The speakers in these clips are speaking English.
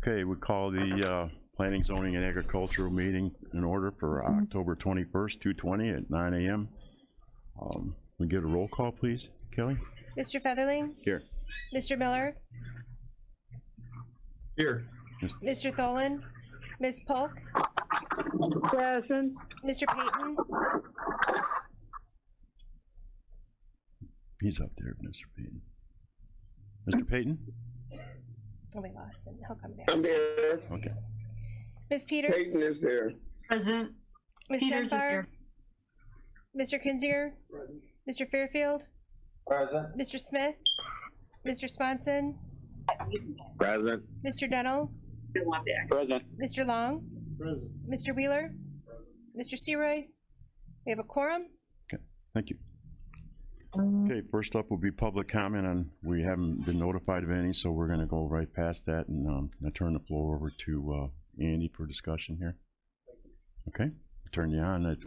Okay, we call the Planning, Zoning, and Agricultural meeting in order for October 21st, 2:20 at 9 a.m. We get a roll call, please, Kelly? Mr. Featherling? Here. Mr. Miller? Here. Mr. Tholen? Ms. Polk? Present. Mr. Payton? He's up there, Mr. Payton. Mr. Payton? Oh, we lost him. He'll come back. I'm here. Okay. Ms. Peters? Peyton is there. Present. Ms. Peters is Tenfar? here. Mr. Kinzier? Mr. Fairfield? Present. Mr. Smith? Mr. Sponson? Present. Mr. Dennell? Present. Mr. Long? Present. Mr. Wheeler? Mr. Seroy? We have a quorum? Okay, thank you. Okay, first up will be public comment, and we haven't been notified of any, so we're going to go right past that, and I turn the floor over to Andy for discussion here. Okay, turn you on at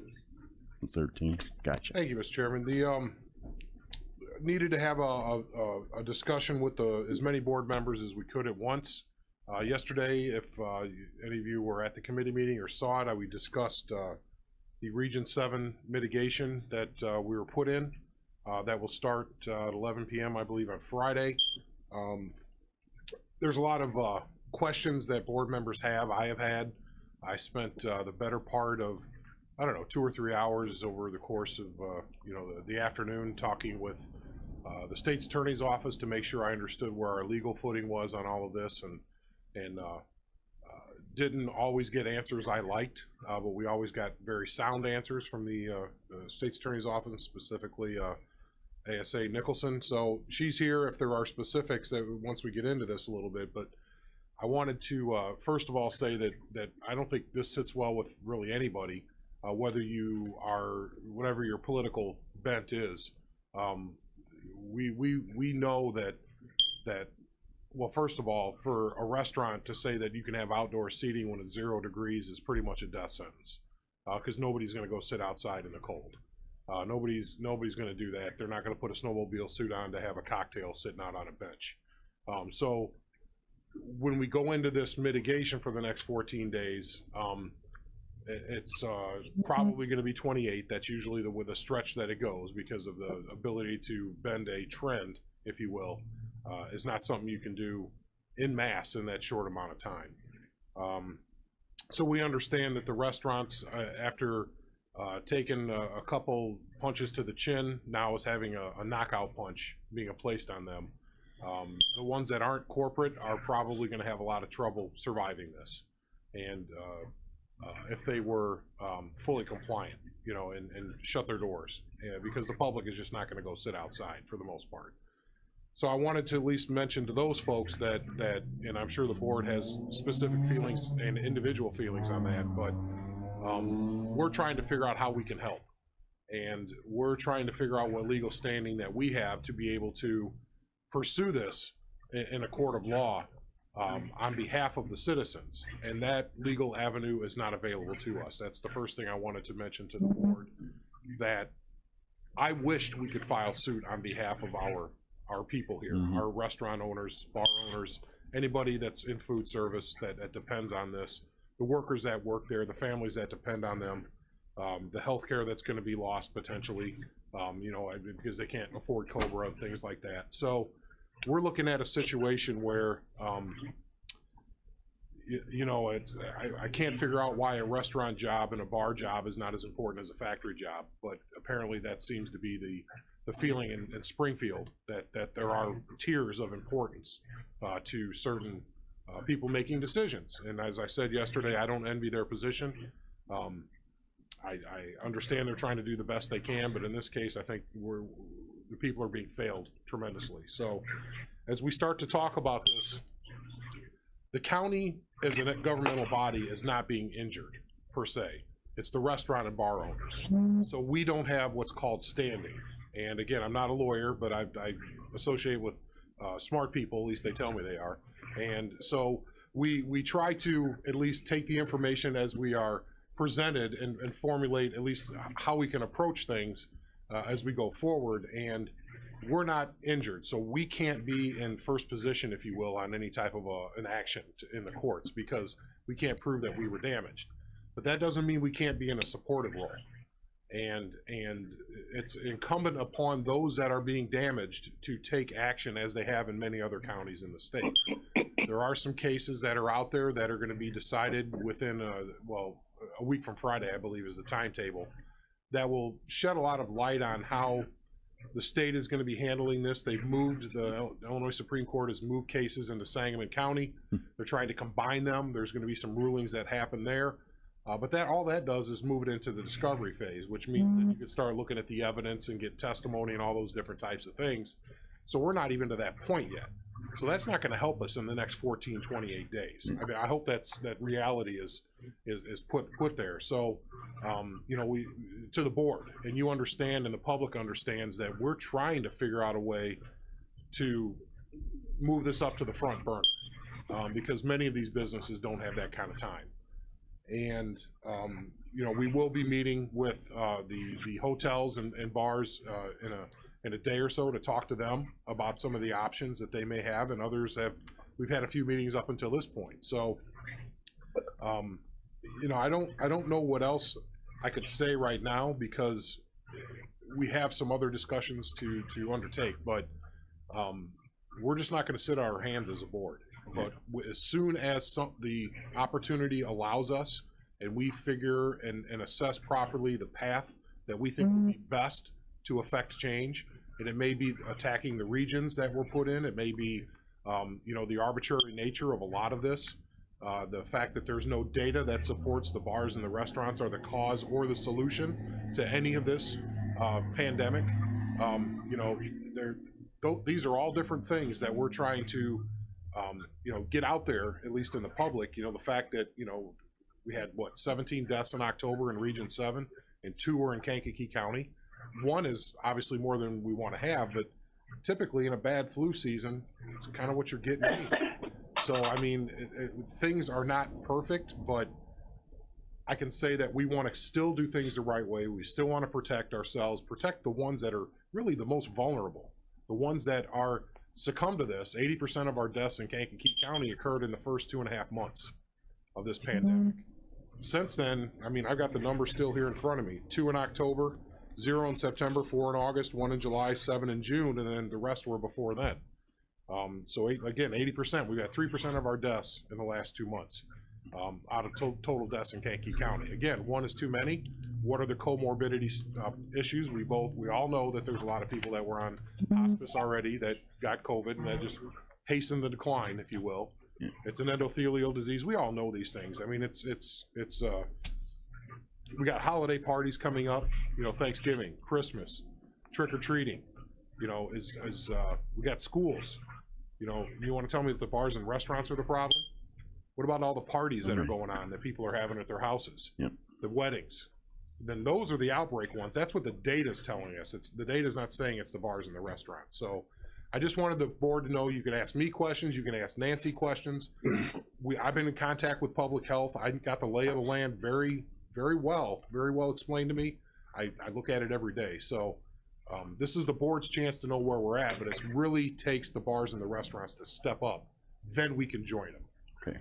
13. Gotcha. Thank you, Mr. Chairman. The needed to have a discussion with as many board members as we could at once. Yesterday, if any of you were at the committee meeting or saw it, we discussed the Region 7 mitigation that we were put in. That will start at 11 p.m. I believe on Friday. There's a lot of questions that board members have. I have had. I spent the better part of, I don't know, 2 or 3 hours over the course of the afternoon talking with the state's attorney's office to make sure I understood where our legal footing was on all of this, and didn't always get answers I liked, but we always got very sound answers from the state's attorney's office, specifically ASA Nicholson. So she's here if there are specifics that once we get into this a little bit, but I wanted to first of all say that I don't think this sits well with really anybody, whether you are, whatever your political bent is. We know that well, first of all, for a restaurant to say that you can have outdoor seating when it's 0 degrees is pretty much a death sentence, because nobody's going to go sit outside in the cold. Nobody's going to do that. They're not going to put a snowmobile suit on to have a cocktail sitting out on a bench. So when we go into this mitigation for the next 14 days, it's probably going to be 28. That's usually with the stretch that it goes, because of the ability to bend a trend, if you will. Is not something you can do in mass in that short amount of time. So we understand that the restaurants, after taking a couple punches to the chin, now is having a knockout punch being placed on them. The ones that aren't corporate are probably going to have a lot of trouble surviving this. And if they were fully compliant, and shut their doors, because the public is just not going to go sit outside for the most part. So I wanted to at least mention to those folks that, and I'm sure the board has specific feelings and individual feelings on that, but we're trying to figure out how we can help. And we're trying to figure out what legal standing that we have to be able to pursue this in a court of law on behalf of the citizens. And that legal avenue is not available to us. That's the first thing I wanted to mention to the board, that I wished we could file suit on behalf of our people here, our restaurant owners, bar owners, anybody that's in food service that depends on this, the workers that work there, the families that depend on them, the health care that's going to be lost potentially, because they can't afford COBRA and things like that. So we're looking at a situation where, I can't figure out why a restaurant job and a bar job is not as important as a factory job, but apparently that seems to be the feeling in Springfield, that there are tiers of importance to certain people making decisions. And as I said yesterday, I don't envy their position. I understand they're trying to do the best they can, but in this case, I think the people are being failed tremendously. So as we start to talk about this, the county as a governmental body is not being injured per se. It's the restaurant and bar owners. So we don't have what's called standing. And again, I'm not a lawyer, but I associate with smart people, at least they tell me they are. And so we try to at least take the information as we are presented and formulate at least how we can approach things as we go forward. And we're not injured, so we can't be in first position, if you will, on any type of an action in the courts because we can't prove that we were damaged. But that doesn't mean we can't be in a supportive role. And it's incumbent upon those that are being damaged to take action as they have in many other counties in the state. There are some cases that are out there that are going to be decided within, a week from Friday, I believe is the timetable, that will shed a lot of light on how the state is going to be handling this. They've moved, the Illinois Supreme Court has moved cases into Sangamon County. They're trying to combine them. There's going to be some rulings that happen there. But all that does is move it into the discovery phase, which means that you can start looking at the evidence and get testimony and all those different types of things. So we're not even to that point yet. So that's not going to help us in the next 14, 28 days. I mean, I hope that reality is put there. So, we to the board, and you understand, and the public understands that we're trying to figure out a way to move this up to the front burner because many of these businesses don't have that kind of time. And we will be meeting with the hotels and bars in a day or so to talk to them about some of the options that they may have, and others have. We've had a few meetings up until this point, so I don't know what else I could say right now because we have some other discussions to undertake, but we're just not going to sit on our hands as a board. But as soon as the opportunity allows us and we figure and assess properly the path that we think would be best to affect change, and it may be attacking the regions that were put in, it may be the arbitrary nature of a lot of this, the fact that there's no data that supports the bars and the restaurants are the cause or the solution to any of this pandemic. These are all different things that we're trying to get out there, at least in the public. The fact that, we had 17 deaths in October in Region 7 and 2 were in Kankakee County. 1 is obviously more than we want to have, but typically in a bad flu season, it's kind of what you're getting. So, I mean, things are not perfect, but I can say that we want to still do things the right way. We still want to protect ourselves, protect the ones that are really the most vulnerable, the ones that are succumb to this. 80% of our deaths in Kankakee County occurred in the first 2.5 months of this pandemic. Since then, I mean, I've got the numbers still here in front of me. 2 in October, 0 in September, 4 in August, 1 in July, 7 in June, and then the rest were before then. So again, 80%, we got 3% of our deaths in the last 2 months out of total deaths in Kankakee County. Again, 1 is too many. What are the comorbidity issues? We all know that there's a lot of people that were on hospice already that got COVID, and that just hastened the decline, if you will. It's an endothelial disease. We all know these things. I mean, it's we got holiday parties coming up, Thanksgiving, Christmas, trick-or-treating, we got schools. You want to tell me that the bars and restaurants are the problem? What about all the parties that are going on that people are having at their houses? Yep. The weddings. Then those are the outbreak ones. That's what the data's telling us. The data's not saying it's the bars and the restaurants. So I just wanted the board to know you can ask me questions, you can ask Nancy questions. I've been in contact with public health. I got the lay of the land very well explained to me. I look at it every day. So this is the board's chance to know where we're at, but it really takes the bars and the restaurants to step up. Then we can join them. Okay.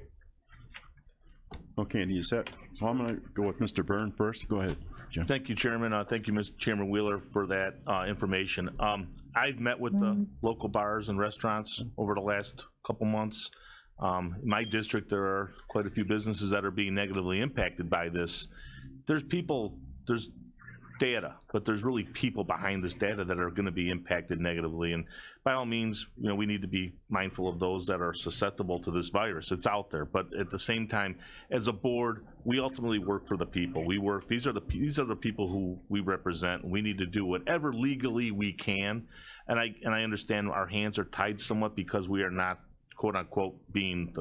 Okay, and you set. So I'm going to go with Mr. Byrne first. Go ahead, Jim. Thank you, Chairman. Thank you, Mr. Chairman Wheeler, for that information. I've met with the local bars and restaurants over the last couple months. In my district, there are quite a few businesses that are being negatively impacted by this. There's data, but there's really people behind this data that are going to be impacted negatively. And by all means, we need to be mindful of those that are susceptible to this virus. It's out there, but at the same time, as a board, we ultimately work for the people. These are the people who we represent. We need to do whatever legally we can. And I understand our hands are tied somewhat because we are not, quote unquote, being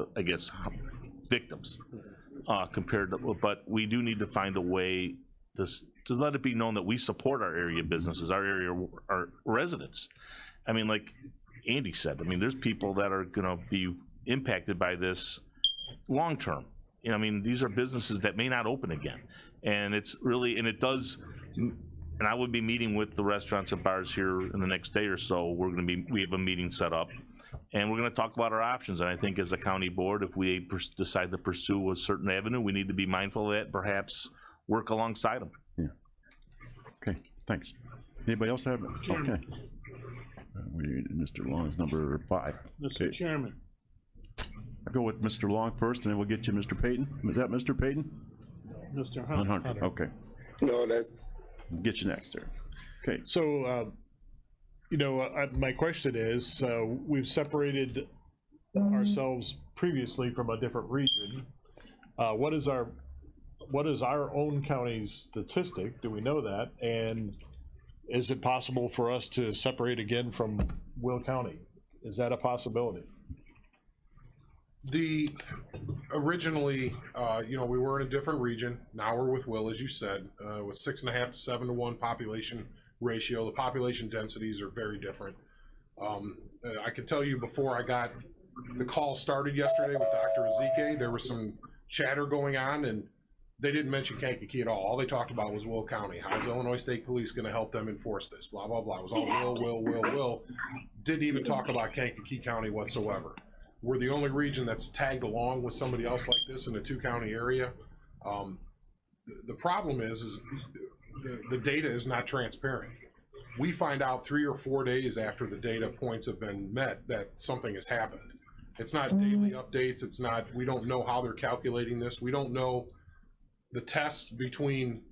victims compared to, but we do need to find a way to let it be known that we support our area businesses, our residents. I mean, like Andy said, there's people that are going to be impacted by this long term. These are businesses that may not open again, and it does and I would be meeting with the restaurants and bars here in the next day or so. We have a meeting set up, and we're gonna talk about our options. And I think as a county board, if we decide to pursue a certain avenue, we need to be mindful of that, perhaps work alongside them. Okay, thanks. Anybody else have? Chairman. Okay. Mr. Long's number 5. Mr. Okay. Chairman, I'll go with Mr. Long first, and then we'll get you Mr. Payton. Is that Mr. Payton? Mr. Hunter. Hunter. Okay. No, that's. Get you next there. Okay. So, my question is, we've separated ourselves previously from a different region. What is our own county's statistic? Do we know that? And is it possible for us to separate again from Will County? Is that a possibility? Originally, we were in a different region. Now we're with Will, as you said, with 6.5 to 7 to 1 population ratio. The population densities are very different. I can tell you before I got the call started yesterday with Dr. Ezike, there was some chatter going on, and they didn't mention Kankakee at all. All they talked about was Will County. How's Illinois State Police going to help them enforce this? Blah, blah, blah. It was all Will. Didn't even talk about Kankakee County whatsoever. We're the only region that's tagged along with somebody else like this in a 2-county area. The problem is the data is not transparent. We find out 3 or 4 days after the data points have been met that something has happened. It's not daily updates. It's not, we don't know how they're calculating this. We don't know the tests between,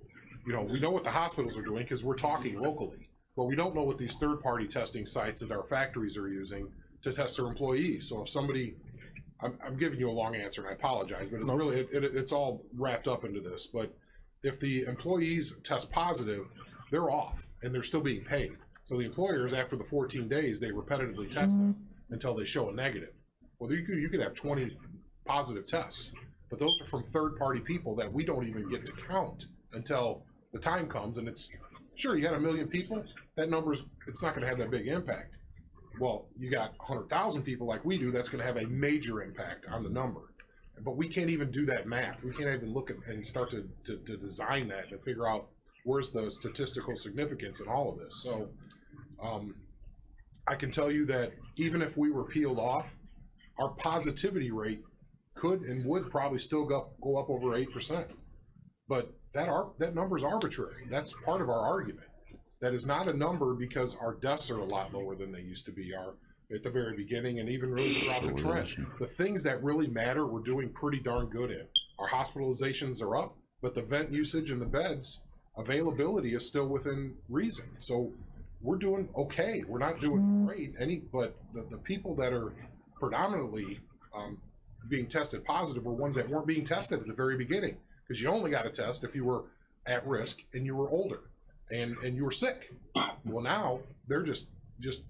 we know what the hospitals are doing because we're talking locally, but we don't know what these third-party testing sites that our factories are using to test their employees. So if somebody, I'm giving you a long answer and I apologize, but it's really, it's all wrapped up into this. But if the employees test positive, they're off and they're still being paid. So the employers, after the 14 days, they repetitively test them until they show a negative. Well, you could have 20 positive tests, but those are from third-party people that we don't even get to count until the time comes. And it's, sure, you got 1 million people, that number's, it's not gonna have that big impact. Well, you got 100,000 people like we do, that's gonna have a major impact on the number. But we can't even do that math. We can't even look at and start to design that and figure out where's the statistical significance in all of this. So I can tell you that even if we were peeled off, our positivity rate could and would probably still go up over 8%. But that number is arbitrary. That's part of our argument. That is not a number because our deaths are a lot lower than they used to be at the very beginning and even really throughout the trend. The things that really matter, we're doing pretty darn good in. Our hospitalizations are up, but the vent usage and the beds availability is still within reason. So we're doing okay. We're not doing great, but the people that are predominantly being tested positive were ones that weren't being tested at the very beginning, because you only got a test if you were at risk and you were older and you were sick. Well, now they're just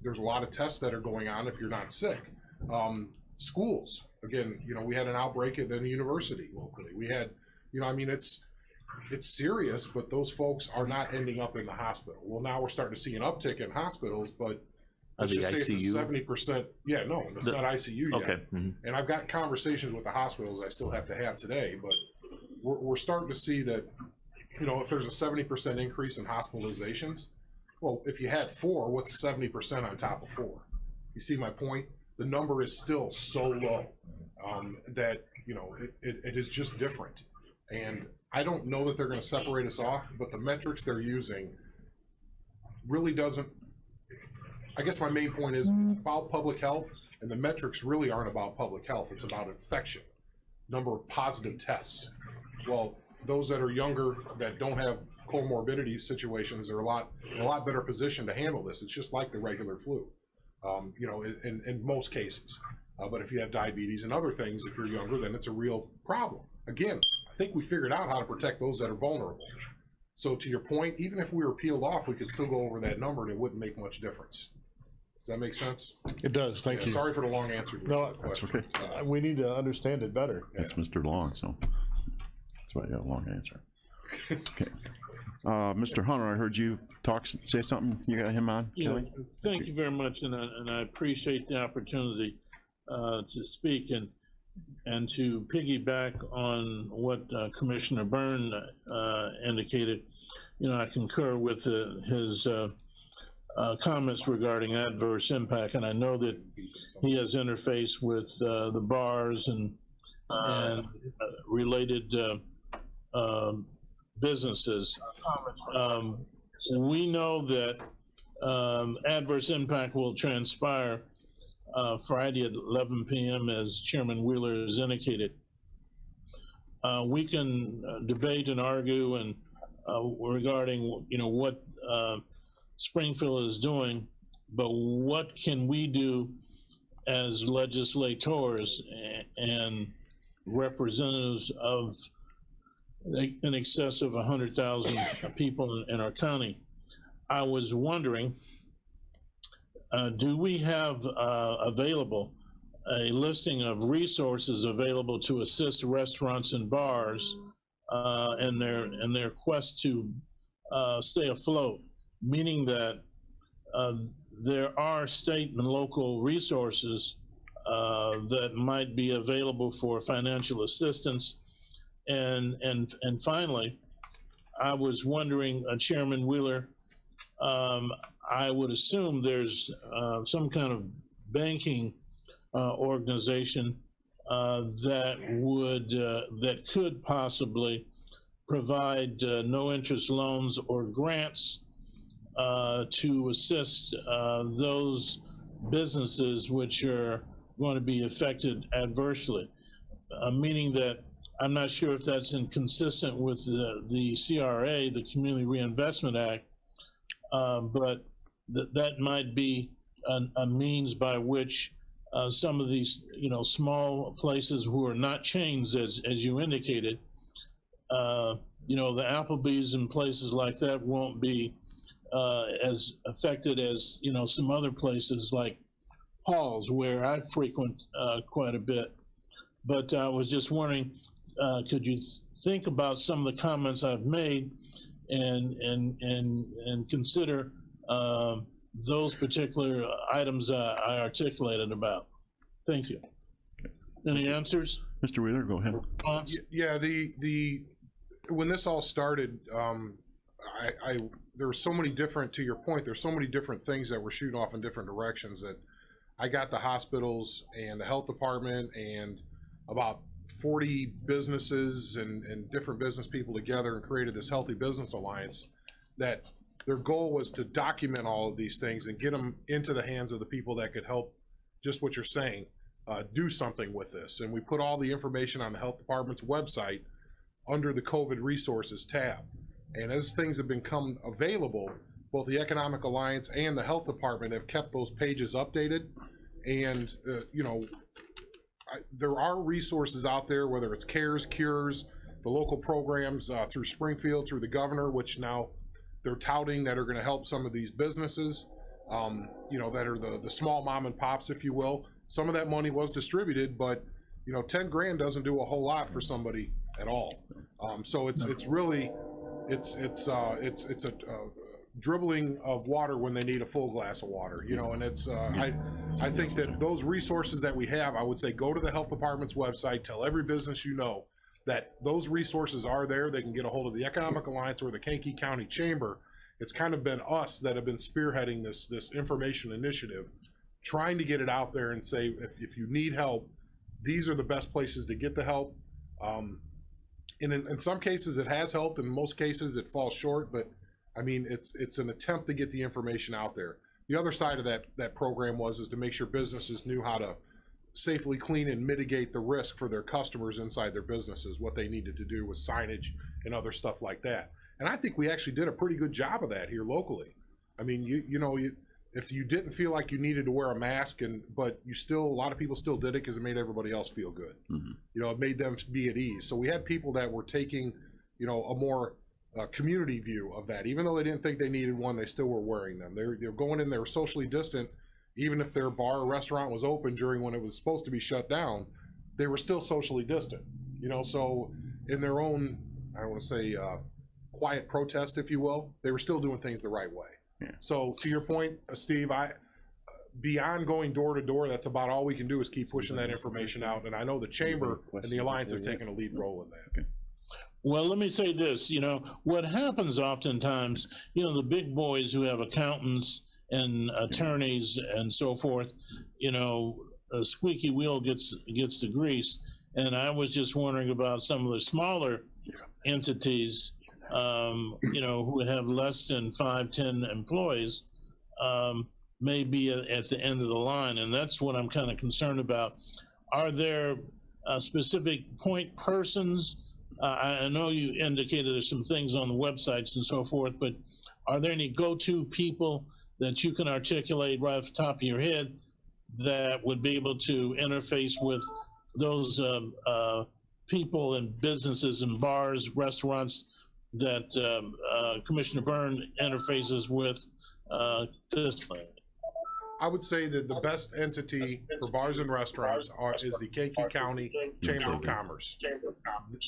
there's a lot of tests that are going on if you're not sick. Schools, again, we had an outbreak at a university locally. We had, it's serious, but those folks are not ending up in the hospital. Well, now we're starting to see an uptick in hospitals, but let's just say it's a 70%. Yeah, no, it's not ICU yet. Okay. And I've got conversations with the hospitals I still have to have today, but we're starting to see that, if there's a 70% increase in hospitalizations, well, if you had 4, what's 70% on top of 4? You see my point? The number is still so low that, it is just different. And I don't know that they're going to separate us off, but the metrics they're using really doesn't. I guess my main point is it's about public health, and the metrics really aren't about public health. It's about infection, number of positive tests. Well, those that are younger that don't have comorbidity situations are a lot better positioned to handle this. It's just like the regular flu, in most cases. But if you have diabetes and other things, if you're younger, then it's a real problem. Again, I think we figured out how to protect those that are vulnerable. So to your point, even if we were peeled off, we could still go over that number and it wouldn't make much difference. Does that make sense? It does, thank you. Sorry for the long answer to your question. Okay. We need to understand it better. That's Mr. Long, so that's why I got a long answer. Okay. Mr. Hunter, I heard you say something. You got him on, Kelly? Thank you very much, and I appreciate the opportunity to speak. And And to piggyback on what Commissioner Byrne indicated, I concur with his comments regarding adverse impact, and I know that he has interfaced with the bars and related businesses. And we know that adverse impact will transpire Friday at 11 p.m. as Chairman Wheeler has indicated. We can debate and argue and regarding what Springfield is doing, but what can we do as legislators and representatives of in excess of 100,000 people in our county? I was wondering, do we have available a listing of resources available to assist restaurants and bars in their quest to stay afloat, meaning that there are state and local resources that might be available for financial assistance. And finally, I was wondering, Chairman Wheeler, I would assume there's some kind of banking organization that could possibly provide no interest loans or grants to assist those businesses which are going to be affected adversely, meaning that I'm not sure if that's inconsistent with the CRA, the Community Reinvestment Act, but that might be a means by which some of these, small places who are not chains, as you indicated, the Applebee's and places like that won't be as affected as, some other places like Paul's, where I frequent quite a bit. But I was just wondering, could you think about some of the comments I've made and consider those particular items I articulated about? Thank you. Any answers? Mr. Wheeler, go ahead. Yeah, when this all started, there were so many different, to your point, there's so many different things that were shooting off in different directions that I got the hospitals and the health department and about 40 businesses and different business people together and created this Healthy Business Alliance that their goal was to document all of these things and get them into the hands of the people that could help, just what you're saying, do something with this. And we put all the information on the health department's website under the COVID resources tab. And as things have become available, both the Economic Alliance and the health department have kept those pages updated. And, there are resources out there, whether it's CARES, CURES, the local programs through Springfield, through the governor, which now they're touting that are going to help some of these businesses, that are the small mom and pops, if you will. Some of that money was distributed, but 10 grand doesn't do a whole lot for somebody at all. So it's really a dribbling of water when they need a full glass of water, and it's I think that those resources that we have, I would say go to the health department's website, tell every business that those resources are there. They can get a hold of the Economic Alliance or the Kankakee County Chamber. It's kind of been us that have been spearheading this information initiative, trying to get it out there and say, if you need help, these are the best places to get the help. And in some cases it has helped, in most cases it falls short, but I mean, it's an attempt to get the information out there. The other side of that program is to make sure businesses knew how to safely clean and mitigate the risk for their customers inside their businesses, what they needed to do with signage and other stuff like that. And I think we actually did a pretty good job of that here locally. I mean, if you didn't feel like you needed to wear a mask, but a lot of people still did it because it made everybody else feel good. Mm-hmm. It made them be at ease. So we had people that were taking, a more community view of that. Even though they didn't think they needed one, they still were wearing them. They're going in, they were socially distant. Even if their bar or restaurant was open during when it was supposed to be shut down, they were still socially distant. So in their own, I don't want to say quiet protest, if you will, they were still doing things the right way. Yeah. So to your point, Steve, beyond going door to door, that's about all we can do is keep pushing that information out. And I know the Chamber and the Alliance have taken a lead role in that. Well, let me say this, what happens oftentimes, the big boys who have accountants and attorneys and so forth, a squeaky wheel gets the grease. And I was just wondering about some of the smaller entities, who have less than 5-10 employees, may be at the end of the line. And that's what I'm kind of concerned about. Are there specific point persons? I know you indicated there's some things on the websites and so forth, but are there any go-to people that you can articulate right off the top of your head that would be able to interface with those people and businesses and bars, restaurants that Commissioner Byrne interfaces with consistently? I would say that the best entity for bars and restaurants is the Kankakee County Chamber of Commerce.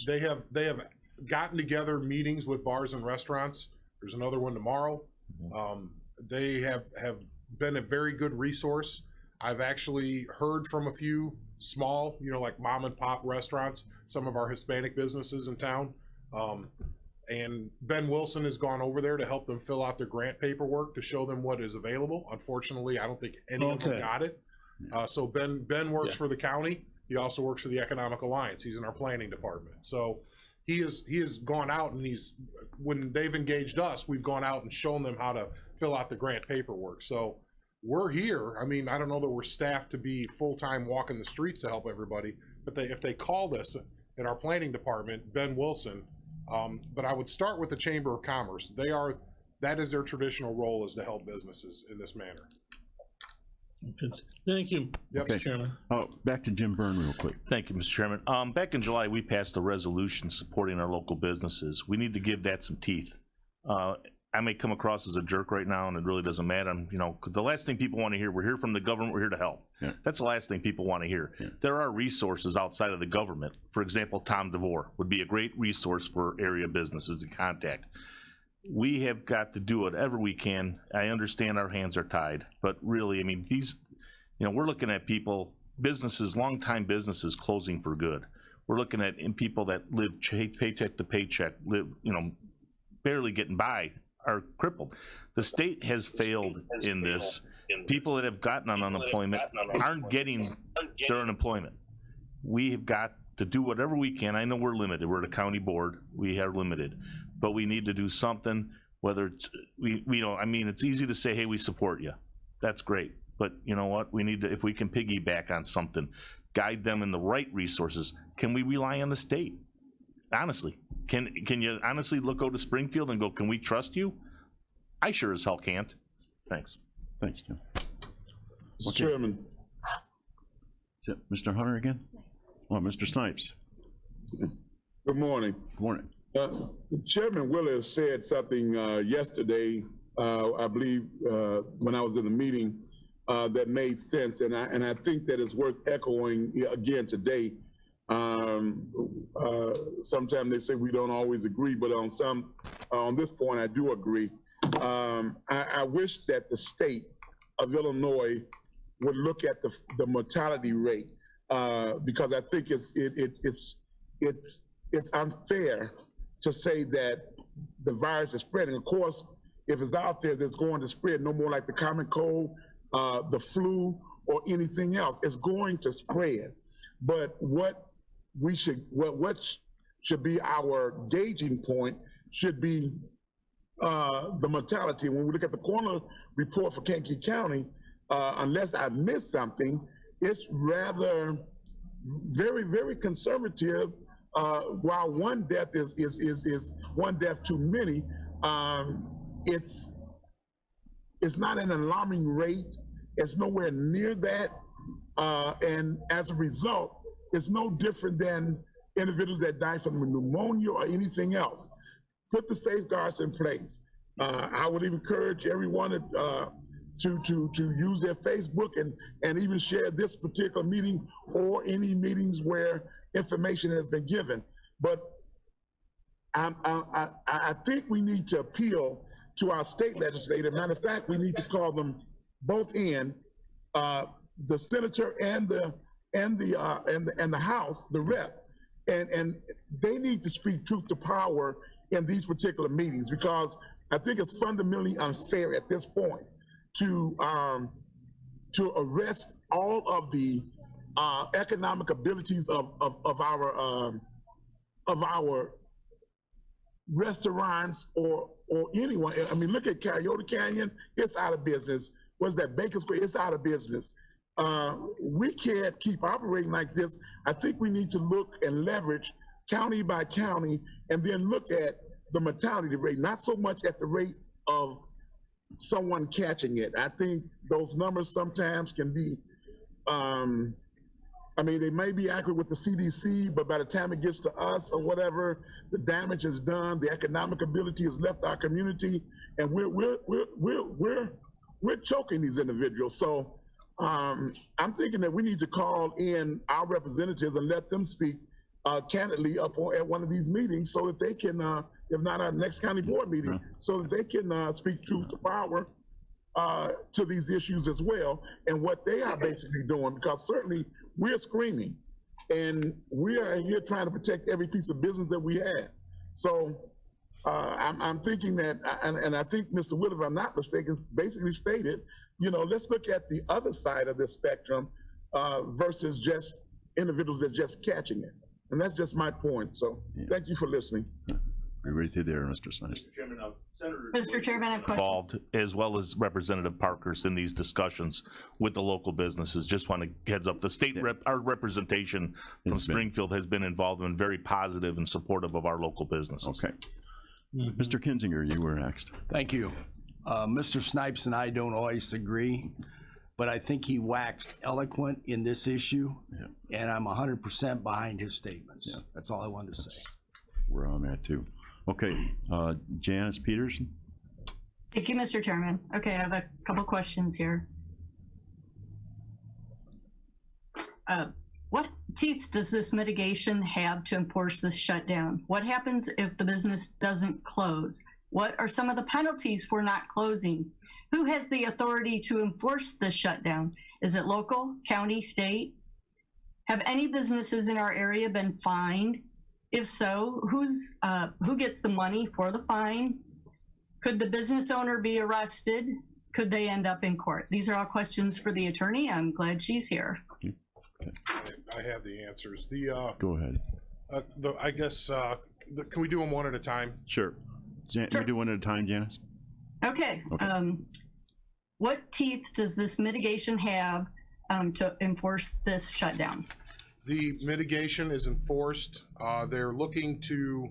They have gotten together meetings with bars and restaurants. There's another one tomorrow. They have been a very good resource. I've actually heard from a few small, like mom and pop restaurants, some of our Hispanic businesses in town. And Ben Wilson has gone over there to help them fill out their grant paperwork to show them what is available. Unfortunately, I don't think any of them got it. So Ben works for the county. He also works for the Economic Alliance. He's in our planning department. So he has gone out and when they've engaged us, we've gone out and shown them how to fill out the grant paperwork. So we're here. I mean, I don't know that we're staffed to be full-time walking the streets to help everybody, but if they called us in our planning department, Ben Wilson, but I would start with the Chamber of Commerce. That is their traditional role, is to help businesses in this manner. Thank you, Okay. Mr. Chairman. Back to Jim Byrne real quick. Thank you, Mr. Chairman. Back in July, we passed a resolution supporting our local businesses. We need to give that some teeth. I may come across as a jerk right now, and it really doesn't matter. The last thing people want to hear, we're here from the government, we're here to help. Yeah. That's the last thing people want to hear. Yeah. There are resources outside of the government. For example, Tom DeVore would be a great resource for area businesses to contact. We have got to do whatever we can. I understand our hands are tied, but really, we're looking at people, businesses, longtime businesses closing for good. We're looking at people that live paycheck to paycheck, barely getting by, are crippled. The state has failed in this. People that have gotten on unemployment aren't getting their unemployment. We have got to do whatever we can. I know we're limited. We're the county board. We are limited, but we need to do something. Whether it's, it's easy to say, hey, we support you. That's great. But you know what? We need to, if we can piggyback on something, guide them in the right resources. Can we rely on the state? Honestly, can you honestly go to Springfield and go, can we trust you? I sure as hell can't. Thanks. Thanks, Jim. Mr. Chairman. Is it Mr. Hunter again? Oh, Mr. Snipes. Good morning. Good morning. Chairman Willis said something yesterday, I believe, when I was in the meeting, that made sense, and I think that it's worth echoing again today. Sometimes they say we don't always agree, but on this point, I do agree. I wish that the state of Illinois would look at the mortality rate, because I think it's unfair to say that the virus is spreading. Of course, if it's out there, that's going to spread no more like the common cold, the flu, or anything else. It's going to spread. But what should be our gauging point should be the mortality. When we look at the coroner report for Kankakee County, unless I missed something, it's rather very, very conservative. While one death is one death too many, it's not an alarming rate. It's nowhere near that, and as a result, it's no different than individuals that die from pneumonia or anything else. Put the safeguards in place. I would encourage everyone to use their Facebook and even share this particular meeting or any meetings where information has been given. But I think we need to appeal to our state legislature. Matter of fact, we need to call them both in the senator and the House, the rep, and they need to speak truth to power in these particular meetings, because I think it's fundamentally unfair at this point to arrest all of the economic abilities of our restaurants or anyone. I mean, look at Coyote Canyon, it's out of business. What's that, Baker Square, it's out of business. We can't keep operating like this. I think we need to look and leverage county by county and then look at the mortality rate, not so much at the rate of someone catching it. I think those numbers sometimes can be, I mean, they may be accurate with the CDC, but by the time it gets to us or whatever, the damage is done, the economic ability has left our community, and we're choking these individuals. So I'm thinking that we need to call in our representatives and let them speak candidly up at one of these meetings, so that they can, if not our next county board meeting, so that they can speak truth to power to these issues as well, and what they are basically doing, because certainly we're screaming and we are here trying to protect every piece of business that we have. So I'm thinking that, and I think Mr. Wood, if I'm not mistaken, basically stated, you know, let's look at the other side of this spectrum versus just individuals that are just catching it. And that's just my point. So thank you for listening. We're right there, Mr. Snipes. Mr. Chairman, I have a question. Involved, as well as Representative Parkhurst, in these discussions with the local businesses. Just want to heads up, the state our representation from Springfield has been involved and very positive and supportive of our local businesses. Okay. Mr. Kinzinger, you were next. Thank you. Mr. Snipes and I don't always agree, but I think he waxed eloquent in this issue, and I'm 100% behind his statements. That's all I wanted to say. We're on that too. Okay, Janice Peterson. Thank you, Mr. Chairman. Okay, I have a couple questions here. What teeth does this mitigation have to enforce this shutdown? What happens if the business doesn't close? What are some of the penalties for not closing? Who has the authority to enforce this shutdown? Is it local, county, state? Have any businesses in our area been fined? If so, who gets the money for the fine? Could the business owner be arrested? Could they end up in court? These are all questions for the attorney. I'm glad she's here. I have the answers. Go ahead. I guess, can we do them one at a time? Sure. Sure. We do one at a time, Janice? Okay. What teeth does this mitigation have to enforce this shutdown? The mitigation is enforced. They're looking to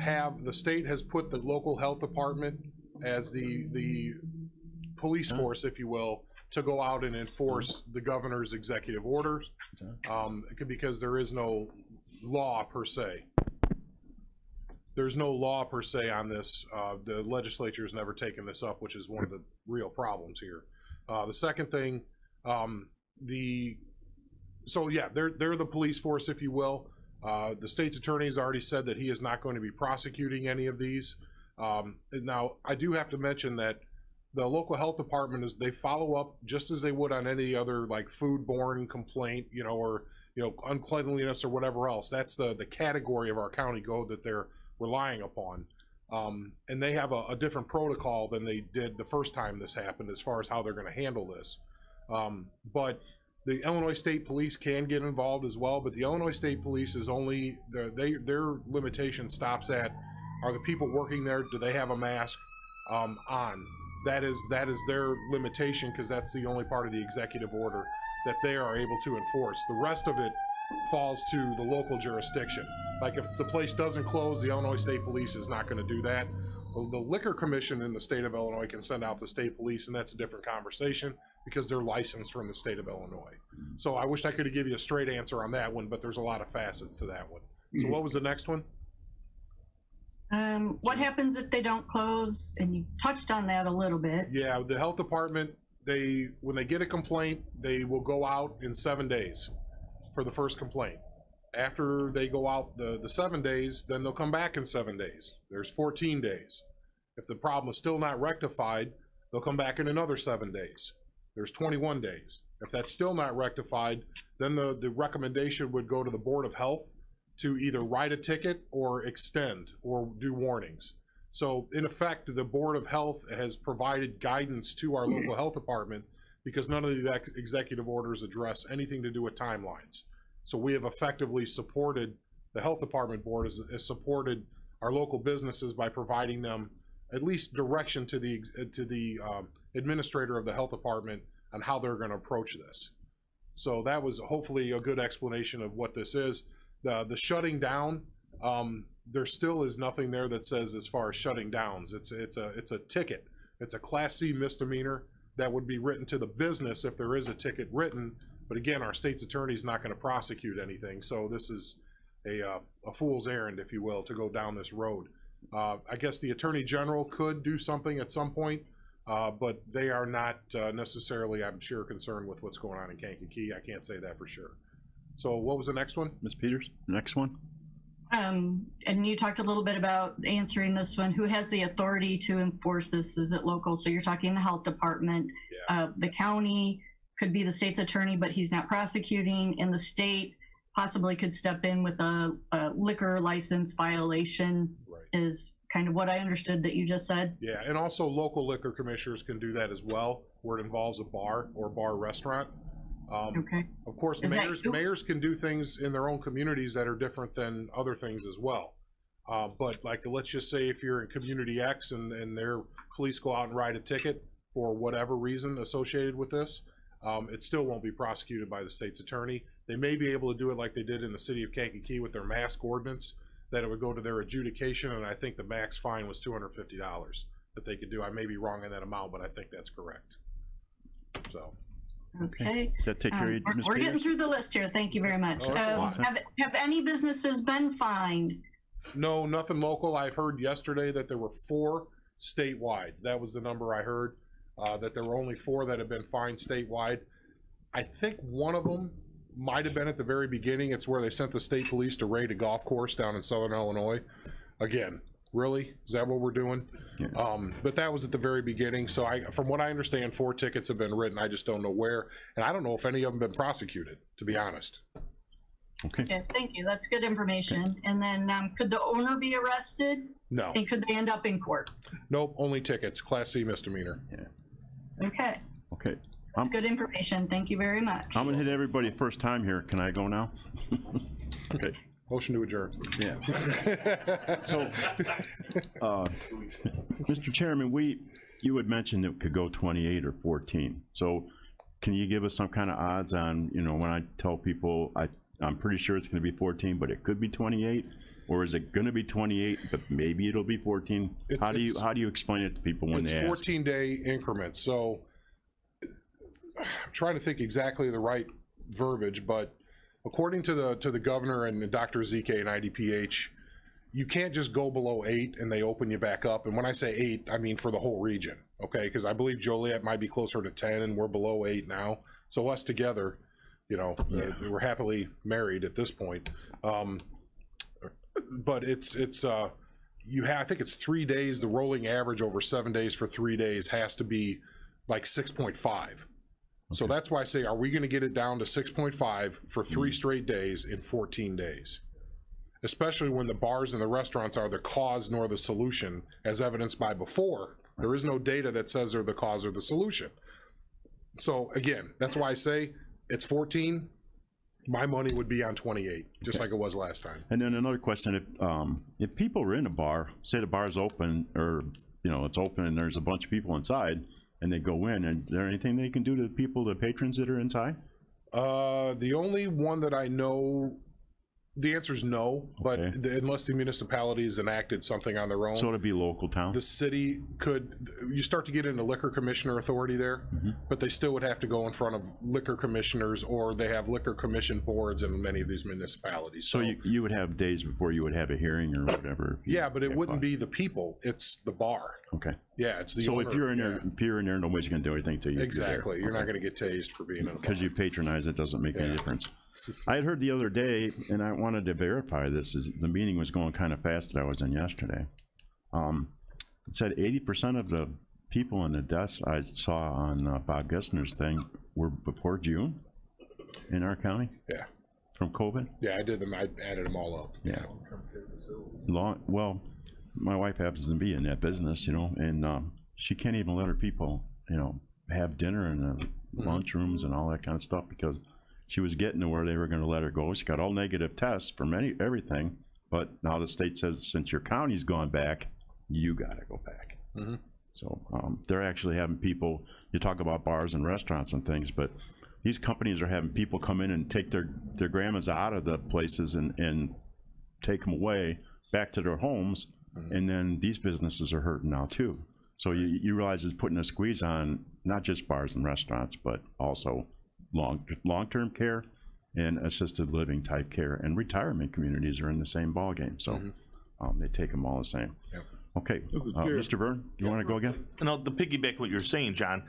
have, the state has put the local health department as the police force, if you will, to go out and enforce the governor's executive orders, because there is no law per se. There's no law per se on this. The legislature has never taken this up, which is one of the real problems here. The second thing, so yeah, they're the police force, if you will. The state's attorney has already said that he is not going to be prosecuting any of these. Now, I do have to mention that the local health department they follow up just as they would on any other like foodborne complaint, or uncleanliness or whatever else. That's the category of our county code that they're relying upon. And they have a different protocol than they did the first time this happened as far as how they're going to handle this. But the Illinois State Police can get involved as well, but the Illinois State Police is only, their limitation stops at, are the people working there, do they have a mask on? That is their limitation, because that's the only part of the executive order that they are able to enforce. The rest of it falls to the local jurisdiction. Like if the place doesn't close, the Illinois State Police is not going to do that. The Liquor Commission in the state of Illinois can send out the state police, and that's a different conversation because they're licensed from the state of Illinois. So I wish I could give you a straight answer on that one, but there's a lot of facets to that one. So what was the next one? What happens if they don't close? And you touched on that a little bit. Yeah, the health department, when they get a complaint, they will go out in 7 days for the first complaint. After they go out the 7 days, then they'll come back in 7 days. There's 14 days. If the problem is still not rectified, they'll come back in another 7 days. There's 21 days. If that's still not rectified, then the recommendation would go to the Board of Health to either write a ticket or extend or do warnings. So in effect, the Board of Health has provided guidance to our local health department because none of the executive orders address anything to do with timelines. So we have effectively supported, the health department board has supported our local businesses by providing them at least direction to the administrator of the health department on how they're going to approach this. So that was hopefully a good explanation of what this is. The shutting down, there still is nothing there that says as far as shutting downs. It's a ticket. It's a Class C misdemeanor that would be written to the business if there is a ticket written. But again, our state's attorney is not going to prosecute anything. So this is a fool's errand, if you will, to go down this road. I guess the Attorney General could do something at some point, but they are not necessarily, I'm sure, concerned with what's going on in Kankakee. I can't say that for sure. So what was the next one? Ms. Peters, next one. And you talked a little bit about answering this one. Who has the authority to enforce this? Is it local? So you're talking the health department, the county, could be the state's attorney, but he's not prosecuting, and the state possibly could step in with a liquor license violation, is kind of what I understood that you just said. Yeah, and also local liquor commissioners can do that as well, where it involves a bar or bar restaurant. Okay. Of course, mayors can do things in their own communities that are different than other things as well. But like, let's just say if you're in community X and their police go out and write a ticket for whatever reason associated with this, it still won't be prosecuted by the state's attorney. They may be able to do it like they did in the city of Kankakee with their mask ordinance, that it would go to their adjudication, and I think the max fine was $250 that they could do. I may be wrong in that amount, but I think that's correct. So. Okay. Does that take care of Ms. We're getting Peters? through the list here. Thank you very much. Oh, that's a lot. Have any businesses been fined? No, nothing local. I've heard yesterday that there were 4 statewide. That was the number I heard, that there were only 4 that have been fined statewide. I think one of them might have been at the very beginning. It's where they sent the state police to raid a golf course down in Southern Illinois. Again, really? Is that what we're doing? Yeah. But that was at the very beginning. So from what I understand, 4 tickets have been written. I just don't know where. And I don't know if any of them have been prosecuted, to be honest. Okay. Okay, thank you. That's good information. Okay. And then could the owner be arrested? No. And could they end up in court? Nope, only tickets, Class C misdemeanor. Yeah. Okay. Okay. That's good information. Thank you very much. I'm gonna hit everybody first time here. Can I go now? Okay. Motion to adjourn. Yeah. So, Mr. Chairman, you had mentioned it could go 28 or 14. So can you give us some kind of odds on, when I tell people I'm pretty sure it's gonna be 14, but it could be 28? Or is it gonna be 28, but maybe it'll be 14? How do you explain it to people when they ask? It's 14-day increments. So I'm trying to think exactly the right verbiage, but according to the governor and Dr. Zike and IDPH, you can't just go below 8 and they open you back up. And when I say 8, I mean for the whole region, okay? Because I believe Joliet might be closer to 10 and we're below 8 now. So us together, we're happily married at this point. But I think it's 3 days. The rolling average over 7 days for 3 days has to be like 6.5. So that's why I say, are we going to get it down to 6.5 for 3 straight days in 14 days? Especially when the bars and the restaurants are the cause nor the solution, as evidenced by before. There is no data that says they're the cause or the solution. So again, that's why I say it's 14. My money would be on 28, just like it was last time. And then another question, if people are in a bar, say the bar's open, or it's open and there's a bunch of people inside, and they go in, and is there anything they can do to the patrons that are inside? The only one that I know, the answer is no, but unless the municipality has enacted something on their own. So it'd be local town? The city you start to get into liquor commissioner authority there, but they still would have to go in front of liquor commissioners, or they have liquor commission boards in many of these municipalities. So you would have days before you would have a hearing or whatever? Yeah, but it wouldn't be the people, it's the bar. Okay. Yeah, it's the So owner. if you're in there, nobody's gonna do anything to you. Exactly. You're not gonna get tased for being in a bar. Because you patronize it doesn't make any difference. I had heard the other day, and I wanted to verify this, is the meeting was going kind of fast that I was in yesterday. It said 80% of the people in the deaths I saw on Bob Gessner's thing were before June in our county Yeah. from COVID. Yeah, I did them. I added them all up. Yeah. Well, my wife happens to be in that business, you know, and she can't even let her people, you know, have dinner in the lunchrooms and all that kind of stuff because she was getting to where they were going to let her go. She got all negative tests from everything, but now the state says since your county's gone back, you got to go back. So they're actually having people, you talk about bars and restaurants and things, but these companies are having people come in and take their grandmas out of the places and take them away back to their homes, and then these businesses are hurting now too. So you realize it's putting a squeeze on not just bars and restaurants, but also long-term care and assisted living type care, and retirement communities are in the same ballgame. So they take them all the same. Yep. Okay, Mr. Byrne, you want to go again? You know, to piggyback what you're saying, John,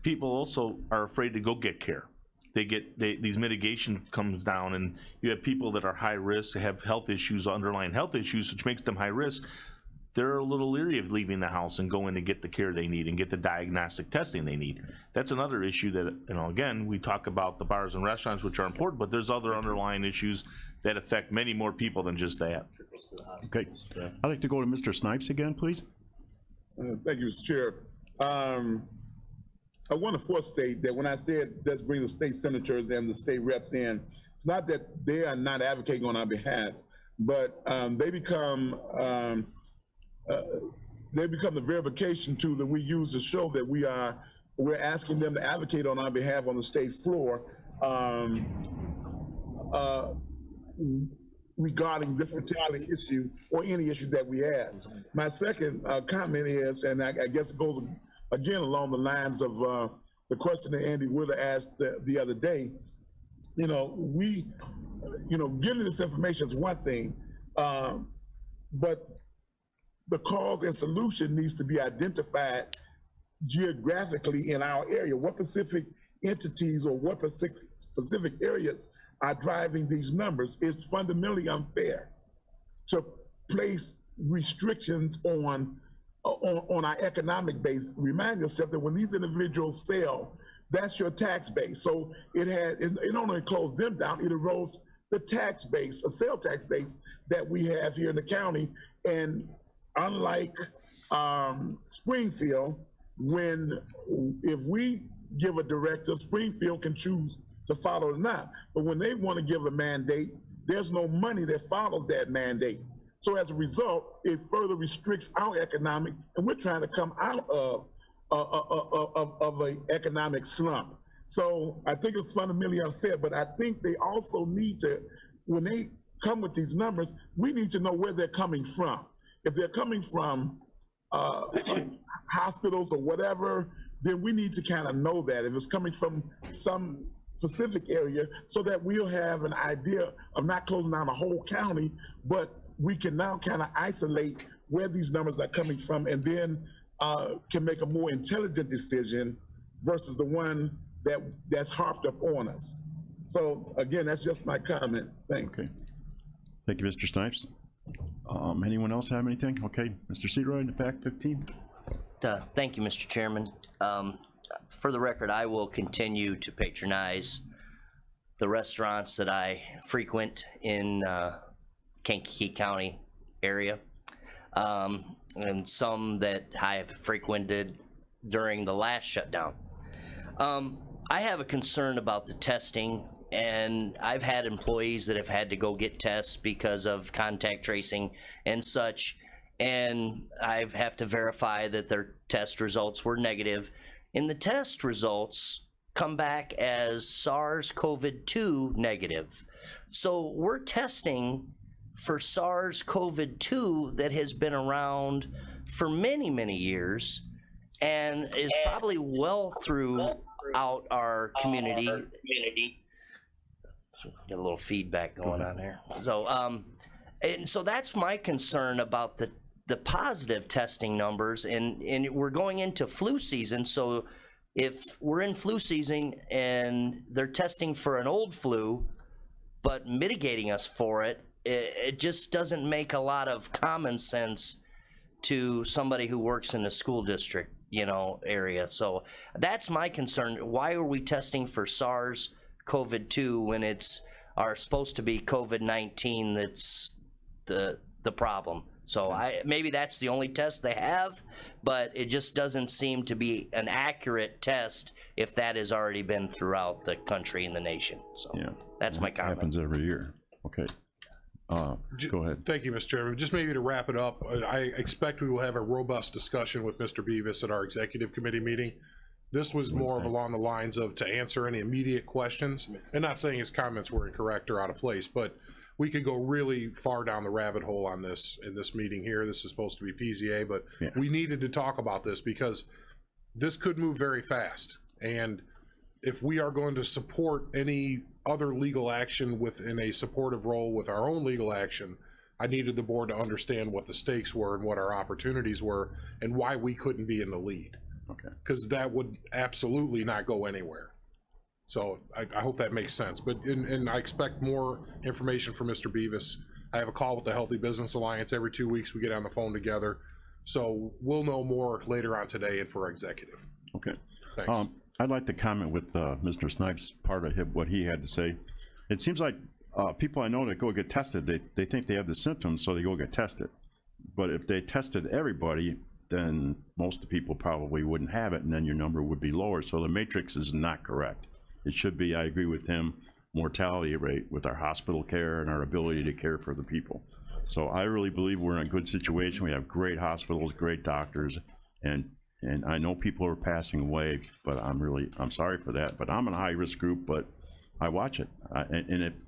people also are afraid to go get care. These mitigation comes down, and you have people that are high risk, have health issues, underlying health issues, which makes them high risk. They're a little leery of leaving the house and going to get the care they need and get the diagnostic testing they need. That's another issue that, you know, again, we talk about the bars and restaurants, which are important, but there's other underlying issues that affect many more people than just that. Okay, I'd like to go to Mr. Snipes again, please. Thank you, Mr. Chair. I want to first state that when I said let's bring the state senators and the state reps in, it's not that they are not advocating on our behalf, but they become the verification tool that we use to show that we're asking them to advocate on our behalf on the state floor regarding this particular issue or any issue that we have. My second comment is, and I guess it goes again along the lines of the question that Andy Wood asked the other day. You know, getting this information is one thing, but the cause and solution needs to be identified geographically in our area. What specific entities or what specific areas are driving these numbers? It's fundamentally unfair to place restrictions on our economic base. Remind yourself that when these individuals sell, that's your tax base. So it only closes them down, it erodes the tax base, the sale tax base that we have here in the county. And unlike Springfield, if we give a directive, Springfield can choose to follow or not. But when they want to give a mandate, there's no money that follows that mandate. So as a result, it further restricts our economic, and we're trying to come out of an economic slump. So I think it's fundamentally unfair, but I think they also need to, when they come with these numbers, we need to know where they're coming from. If they're coming from hospitals or whatever, then we need to kind of know that. If it's coming from some specific area, so that we'll have an idea of not closing down the whole county, but we can now kind of isolate where these numbers are coming from, and then can make a more intelligent decision versus the one that's harped up on us. So again, that's just my comment. Thanks. Okay. Thank you, Mr. Snipes. Anyone else have anything? Okay, Mr. Searoy in the back, 15. Thank you, Mr. Chairman. For the record, I will continue to patronize the restaurants that I frequent in Kankakee County area, and some that I have frequented during the last shutdown. I have a concern about the testing, and I've had employees that have had to go get tests because of contact tracing and such, and I have to verify that their test results were negative. And the test results come back as SARS-CoV-2 negative. So we're testing for SARS-CoV-2 that has been around for many, many years and is probably well throughout our community. Got a little feedback going on there. So, and so that's my concern about the positive testing numbers, and we're going into flu season. So if we're in flu season and they're testing for an old flu, but mitigating us for it, it just doesn't make a lot of common sense to somebody who works in the school district. you know, area. So that's my concern. Why are we testing for SARS-CoV-2 when it's supposed to be COVID-19 that's the problem? So maybe that's the only test they have, but it just doesn't seem to be an accurate test if that has already been throughout the country and the nation. So that's my comment. Happens every year. Okay. Go ahead. Thank you, Mr. Chairman. Just maybe to wrap it up, I expect we will have a robust discussion with Mr. Beavis at our executive committee meeting. This was more of along the lines of to answer any immediate questions, and not saying his comments were incorrect or out of place, but we could go really far down the rabbit hole on this in this meeting here. This is supposed to be PZA, but we needed to talk about this because this could move very fast. And if we are going to support any other legal action within a supportive role with our own legal action, I needed the board to understand what the stakes were and what our opportunities were and why we couldn't be in the lead. Okay. Because that would absolutely not go anywhere. So I hope that makes sense. But and I expect more information from Mr. Beavis. I have a call with the Healthy Business Alliance every 2 weeks. We get on the phone together. So we'll know more later on today and for our executive. Okay. Thanks. I'd like to comment with Mr. Snipes, part of what he had to say. It seems like people I know that go get tested, they think they have the symptoms, so they go get tested. But if they tested everybody, then most of the people probably wouldn't have it, and then your number would be lower. So the matrix is not correct. It should be, I agree with him, mortality rate with our hospital care and our ability to care for the people. So I really believe we're in a good situation. We have great hospitals, great doctors, and I know people are passing away, but I'm sorry for that. But I'm in a high-risk group, but I watch it.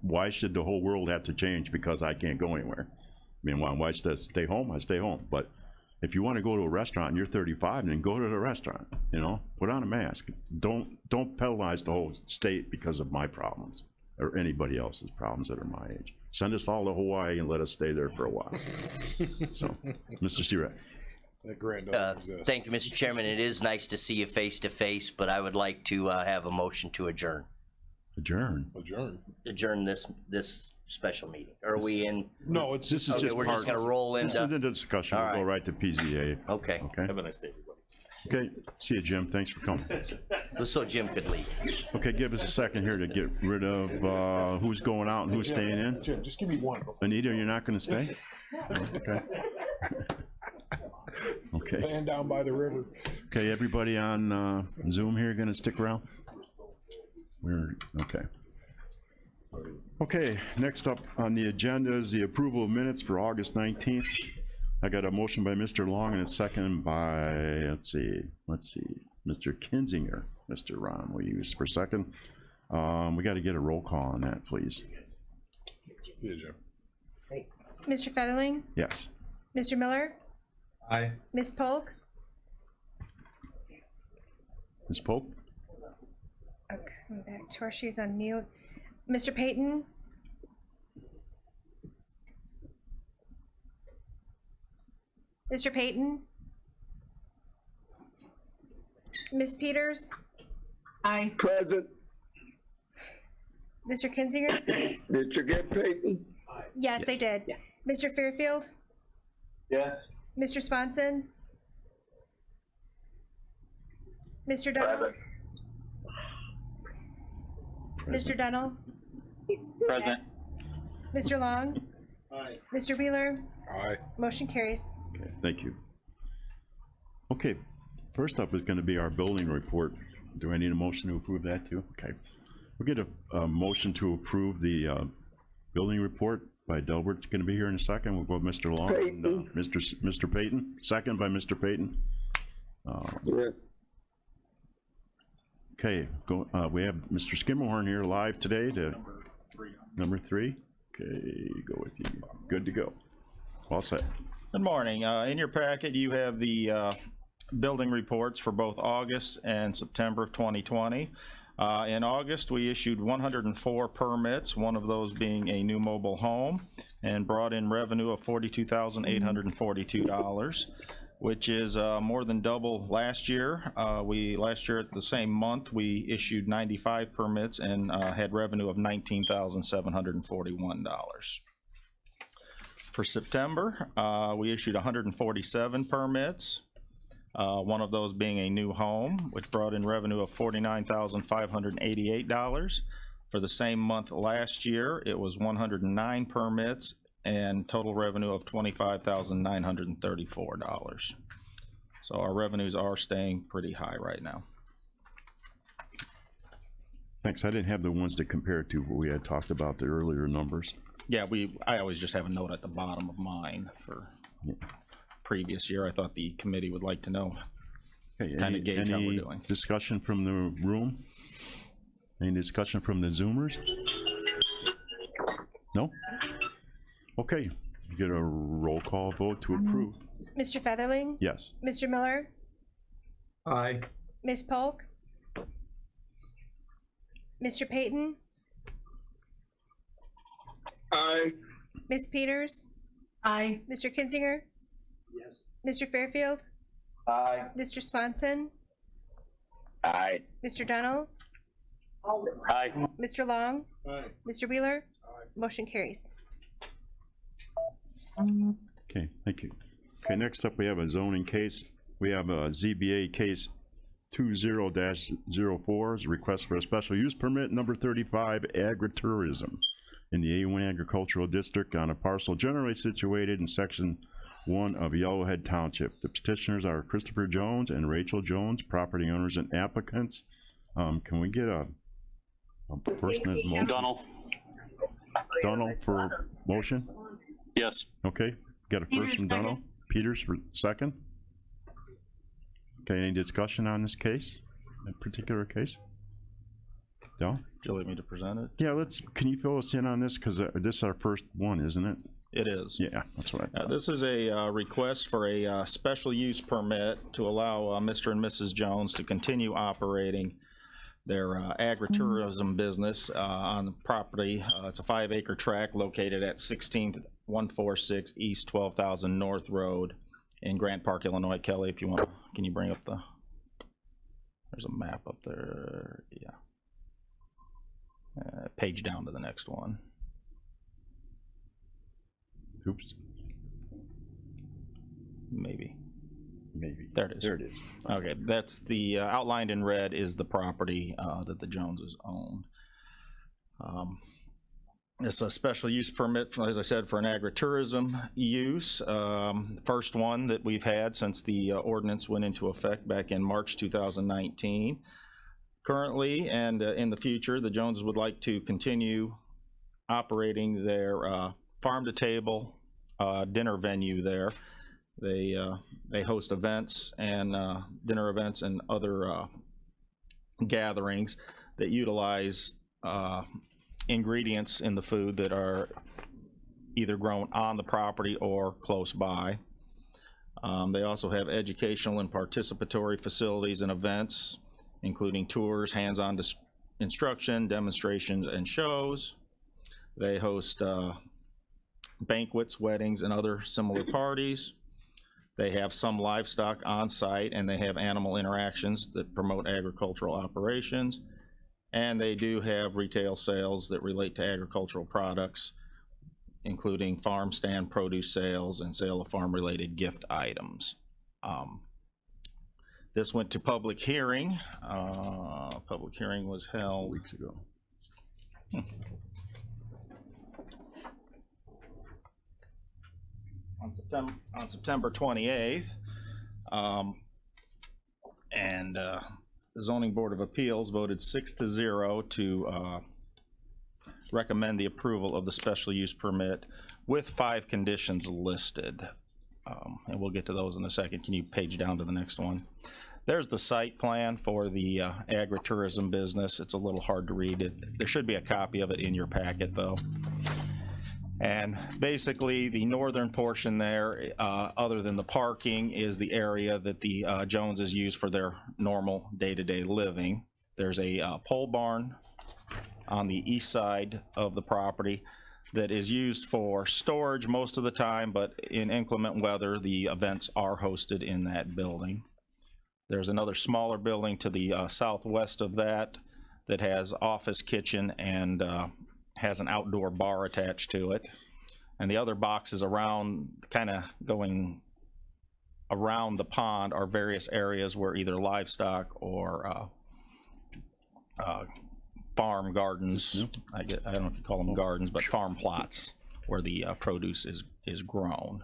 Why should the whole world have to change because I can't go anywhere? I mean, why should I stay home? I stay home. But if you want to go to a restaurant and you're 35, then go to the restaurant, you know, put on a mask. Don't penalize the whole state because of my problems or anybody else's problems that are my age. Send us all to Hawaii and let us stay there for a while. So, Mr. Sirek. That grant doesn't exist. Thank you, Mr. Chairman. It is nice to see you face to face, but I would like to have a motion to adjourn. Adjourn? Adjourn. Adjourn this special meeting. Are we in? No, this is Okay, just we're just gonna roll This into. is the discussion. All We'll go right. right to PZA. Okay. Okay. Have a nice day, everybody. Okay. See you, Jim. Thanks for coming. So Jim could leave. Okay, give us a second here to get rid of who's going out and who's staying in. Jim, just give me one. Anita, you're not going to stay? Okay. Okay. Man down by the river. Okay, everybody on Zoom here going to stick around? Okay. Okay, next up on the agenda is the approval of minutes for August 19th. I got a motion by Mr. Long and a second by, let's see, Mr. Kinzinger. Mr. Ron, we use for second. We got to get a roll call on that, please. See you, Jim. Mr. Featherling? Yes. Mr. Miller? Aye. Ms. Polk? Ms. Pope? Okay, come back to her. She's on mute. Mr. Payton? Mr. Payton? Ms. Peters? Aye. Present. Mr. Kinzinger? Did you get Peyton? Yes, I did. Mr. Fairfield? Yes. Mr. Sponson? Mr. Dunnell? Mr. Dunnell? Present. Mr. Long? Aye. Mr. Wheeler? Aye. Motion carries. Okay, thank you. Okay, first up is going to be our building report. Do I need a motion to approve that too? Okay. We'll get a motion to approve the building report by Delbert's going to be here in a second. We'll go with Mr. Long and Mr. Payton. Second by Mr. Payton. Okay, we have Mr. Skimmerhorn here live today to number three. Okay, go with you. Good to go. All set. Good morning. In your packet, you have the building reports for both August and September of 2020. In August, we issued 104 permits, one of those being a new mobile home, and brought in revenue of $42,842, which is more than double last year. Last year at the same month, we issued 95 permits and had revenue of $19,741. For September, we issued 147 permits, one of those being a new home, which brought in revenue of $49,588. For the same month last year, it was 109 permits and total revenue of $25,934. So our revenues are staying pretty high right now. Thanks. I didn't have the ones to compare to, but we had talked about the earlier numbers. Yeah, I always just have a note at the bottom of mine for previous year. I thought the committee would like to know, kind of gauge how we're doing. Discussion from the room? Any discussion from the Zoomers? No? Okay, you get a roll call vote to approve. Mr. Featherling? Yes. Mr. Miller? Aye. Ms. Polk? Mr. Payton? Aye. Ms. Peters? Aye. Mr. Kinzinger? Yes. Mr. Fairfield? Aye. Mr. Swanson? Aye. Mr. Dunnell? Aye. Mr. Long? Aye. Mr. Wheeler? Motion carries. Okay, thank you. Okay, next up we have a zoning case. We have a ZBA case 20-04, is a request for a special use permit number 35, Agritourism, in the A1 Agricultural District on a parcel generally situated in section 1 of Yellowhead Township. The petitioners are Christopher Jones and Rachel Jones, property owners and applicants. Can we get a person as motion? Dunnell. Dunnell for motion? Yes. Okay, got a first Peters, from Dunnell. second. Peters for second. Okay, any discussion on this case, that particular case? No? Would you like me to present it? Yeah, can you fill us in on this? Because this is our first one, isn't it? It is. Yeah, that's what I thought. This is a request for a special use permit to allow Mr. and Mrs. Jones to continue operating their agritourism business on the property. It's a 5-acre tract located at 16146 East 12,000 North Road in Grant Park, Illinois. Kelly, if you want, can you bring up there's a map up there. Yeah. Page down to the next one. Oops. Maybe. There it is. There it is. Okay, that's the outlined in red is the property that the Joneses own. It's a special use permit, as I said, for an agritourism use. First one that we've had since the ordinance went into effect back in March 2019. Currently and in the future, the Joneses would like to continue operating their farm-to-table dinner venue there. They host events and dinner events and other gatherings that utilize ingredients in the food that are either grown on the property or close by. They also have educational and participatory facilities and events, including tours, hands-on instruction, demonstrations, and shows. They host banquets, weddings, and other similar parties. They have some livestock on site, and they have animal interactions that promote agricultural operations. And they do have retail sales that relate to agricultural products, including farm stand produce sales and sale of farm-related gift items. This went to public hearing. Public hearing was held Weeks ago. on September 28th. The Zoning Board of Appeals voted 6-0 to recommend the approval of the special use permit with 5 conditions listed. And we'll get to those in a second. Can you page down to the next one? There's the site plan for the agritourism business. It's a little hard to read. There should be a copy of it in your packet, though. And basically, the northern portion there, other than the parking, is the area that the Joneses use for their normal day-to-day living. There's a pole barn on the east side of the property that is used for storage most of the time, but in inclement weather, the events are hosted in that building. There's another smaller building to the southwest of that that has office, kitchen, and has an outdoor bar attached to it. And the other boxes around, kind of going around the pond are various areas where either livestock or farm gardens, I don't know if you call them gardens, but farm plots where the produce is grown.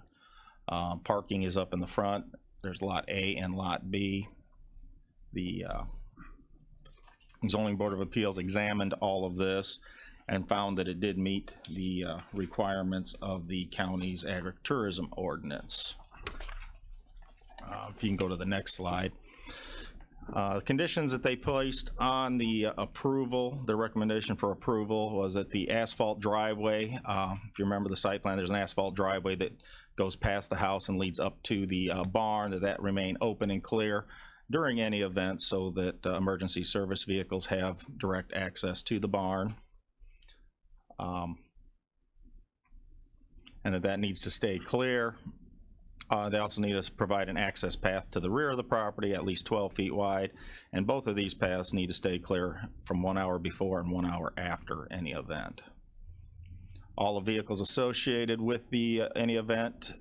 Parking is up in the front. There's Lot A and Lot B. The Zoning Board of Appeals examined all of this and found that it did meet the requirements of the county's agritourism ordinance. If you can go to the next slide. The conditions that they placed on the approval, the recommendation for approval, was that the asphalt driveway, if you remember the site plan, there's an asphalt driveway that goes past the house and leads up to the barn, that remain open and clear during any event so that emergency service vehicles have direct access to the barn. And that needs to stay clear. They also need us to provide an access path to the rear of the property, at least 12 feet wide, and both of these paths need to stay clear from 1 hour before and 1 hour after any event. All the vehicles associated with any event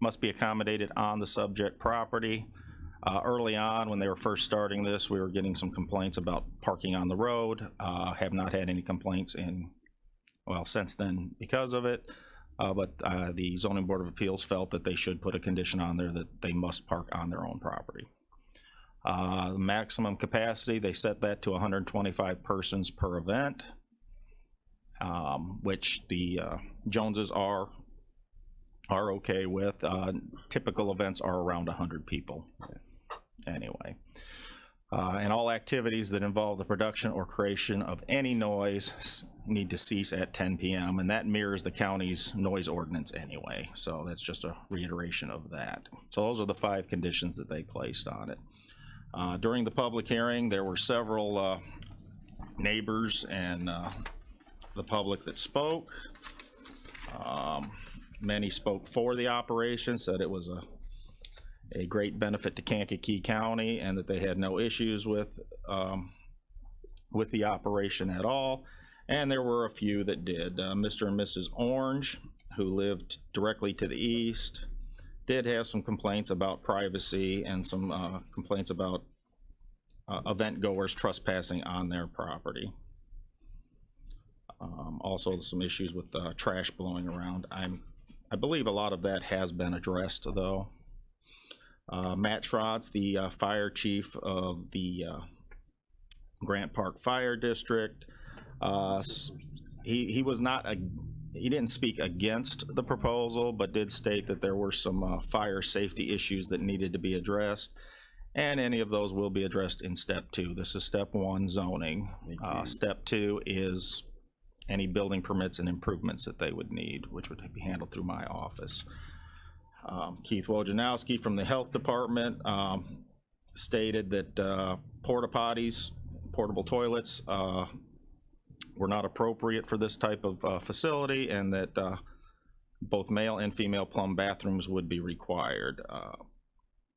must be accommodated on the subject property. Early on, when they were first starting this, we were getting some complaints about parking on the road. Have not had any complaints since then because of it. But the Zoning Board of Appeals felt that they should put a condition on there that they must park on their own property. The maximum capacity, they set that to 125 persons per event, which the Joneses are okay with. Typical events are around 100 people anyway. And all activities that involve the production or creation of any noise need to cease at 10 p.m. and that mirrors the county's noise ordinance anyway. So that's just a reiteration of that. So those are the 5 conditions that they placed on it. During the public hearing, there were several neighbors and the public that spoke. Many spoke for the operation, said it was a great benefit to Kankakee County and that they had no issues with the operation at all. And there were a few that did. Mr. and Mrs. Orange, who lived directly to the east, did have some complaints about privacy and some complaints about event goers trespassing on their property. Also some issues with trash blowing around. I believe a lot of that has been addressed though. Matt Schrotz, the fire chief of the Grant Park Fire District, he didn't speak against the proposal, but did state that there were some fire safety issues that needed to be addressed, and any of those will be addressed in step 2. This is step 1, zoning. Step 2 is any building permits and improvements that they would need, which would be handled through my office. Keith Wojnarowski from the health department stated that porta potties, portable toilets, were not appropriate for this type of facility, and that both male and female plumb bathrooms would be required.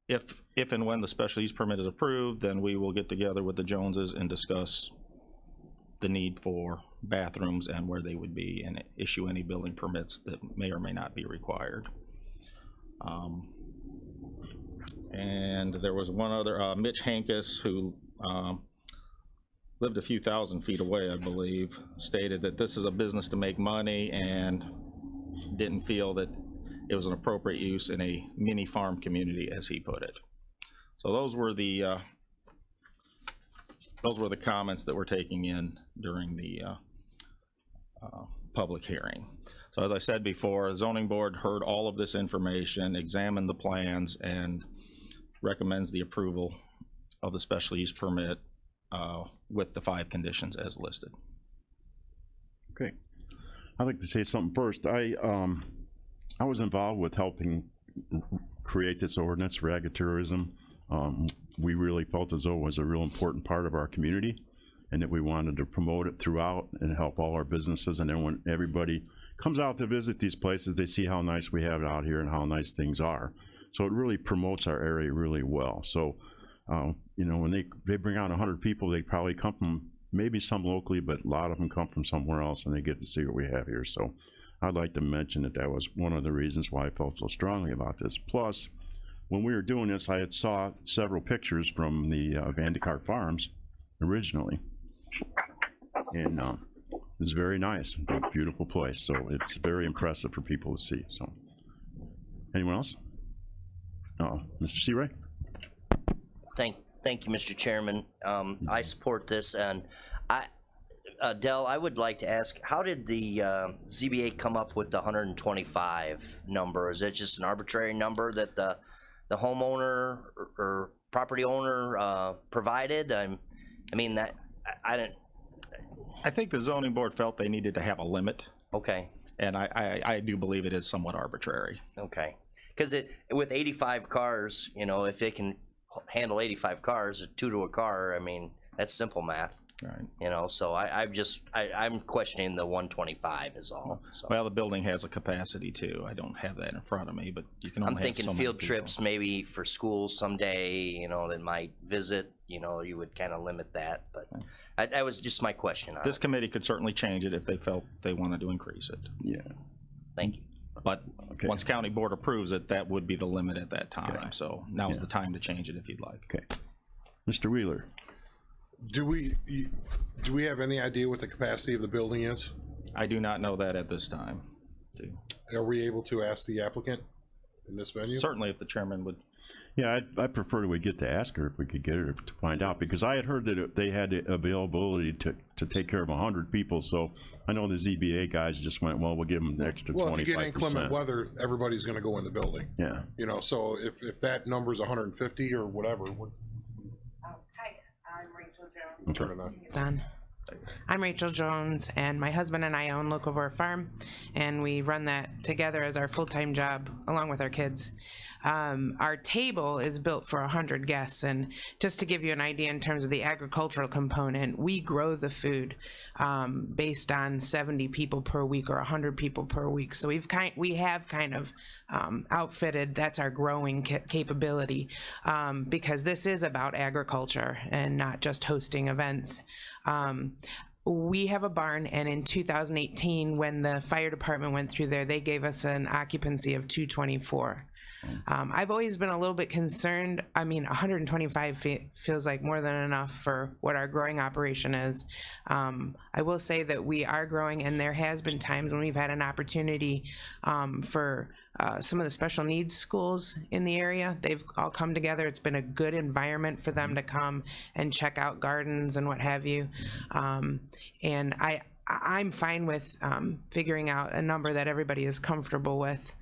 If and when the special use permit is approved, then we will get together with the Joneses and discuss the need for bathrooms and where they would be, and issue any building permits that may or may not be required. And there was one other, Mitch Hankus, who lived a few thousand feet away, I believe, stated that this is a business to make money and didn't feel that it was an appropriate use in a mini farm community, as he put it. So those were the comments that we're taking in during the public hearing. So as I said before, the zoning board heard all of this information, examined the plans, and recommends the approval of the special use permit with the 5 conditions as listed. Okay, I'd like to say something first. I was involved with helping create this ordinance for agritourism. We really felt as though it was a real important part of our community, and that we wanted to promote it throughout and help all our businesses. And then when everybody comes out to visit these places, they see how nice we have it out here and how nice things are. So it really promotes our area really well. So, you know, when they bring out 100 people, they probably come from, maybe some locally, but a lot of them come from somewhere else, and they get to see what we have here. So I'd like to mention that that was one of the reasons why I felt so strongly about this. Plus, when we were doing this, I had saw several pictures from the Vandekarp Farms originally. And it's very nice, beautiful place. So it's very impressive for people to see. So, anyone else? Mr. Seawright? Thank you, Mr. Chairman. I support this, and Dell, I would like to ask, how did the ZBA come up with the 125 number? Is it just an arbitrary number that the homeowner or property owner provided? I mean, that I didn't. I think the zoning board felt they needed to have a limit, Okay. and I do believe it is somewhat arbitrary. Okay. Because with 85 cars, you know, if it can handle 85 cars, 2 to a car, I mean, that's simple math. Right. You know, so I'm questioning the 125 is all. So. Well, the building has a capacity too. I don't have that in front of me, but you can only I'm have thinking so many field people. trips maybe for schools someday, you know, that might visit, you know, you would kind of limit that. But that was just my question on This it. committee could certainly change it if they felt they wanted to increase it. Yeah. Thank you. But once county board approves it, that would be the limit at that time. Okay. So now's the time to change it if you'd like. Okay. Mr. Wheeler? Do we have any idea what the capacity of the building is? I do not know that at this time. Are we able to ask the applicant in this venue? Certainly, if the chairman would. Yeah, I prefer we get to ask her if we could get her to find out, because I had heard that they had the availability to take care of 100 people. So I know the ZBA guys just went, well, we'll give them an extra 25%. Well, if you get inclement weather, everybody's going to go in the building. Yeah. You know, so if that number's 150 or whatever, Hi, I'm Rachel Jones. we'll turn it on. It's on. I'm Rachel Jones, and my husband and I own Locavore Farm, and we run that together as our full-time job along with our kids. Our table is built for 100 guests, and just to give you an idea in terms of the agricultural component, we grow the food based on 70 people per week or 100 people per week. So we have kind of outfitted, that's our growing capability, because this is about agriculture and not just hosting events. We have a barn, and in 2018, when the fire department went through there, they gave us an occupancy of 224. I've always been a little bit concerned. I mean, 125 feels like more than enough for what our growing operation is. I will say that we are growing, and there has been times when we've had an opportunity for some of the special needs schools in the area. They've all come together. It's been a good environment for them to come and check out gardens and what have you. And I'm fine with figuring out a number that everybody is comfortable with.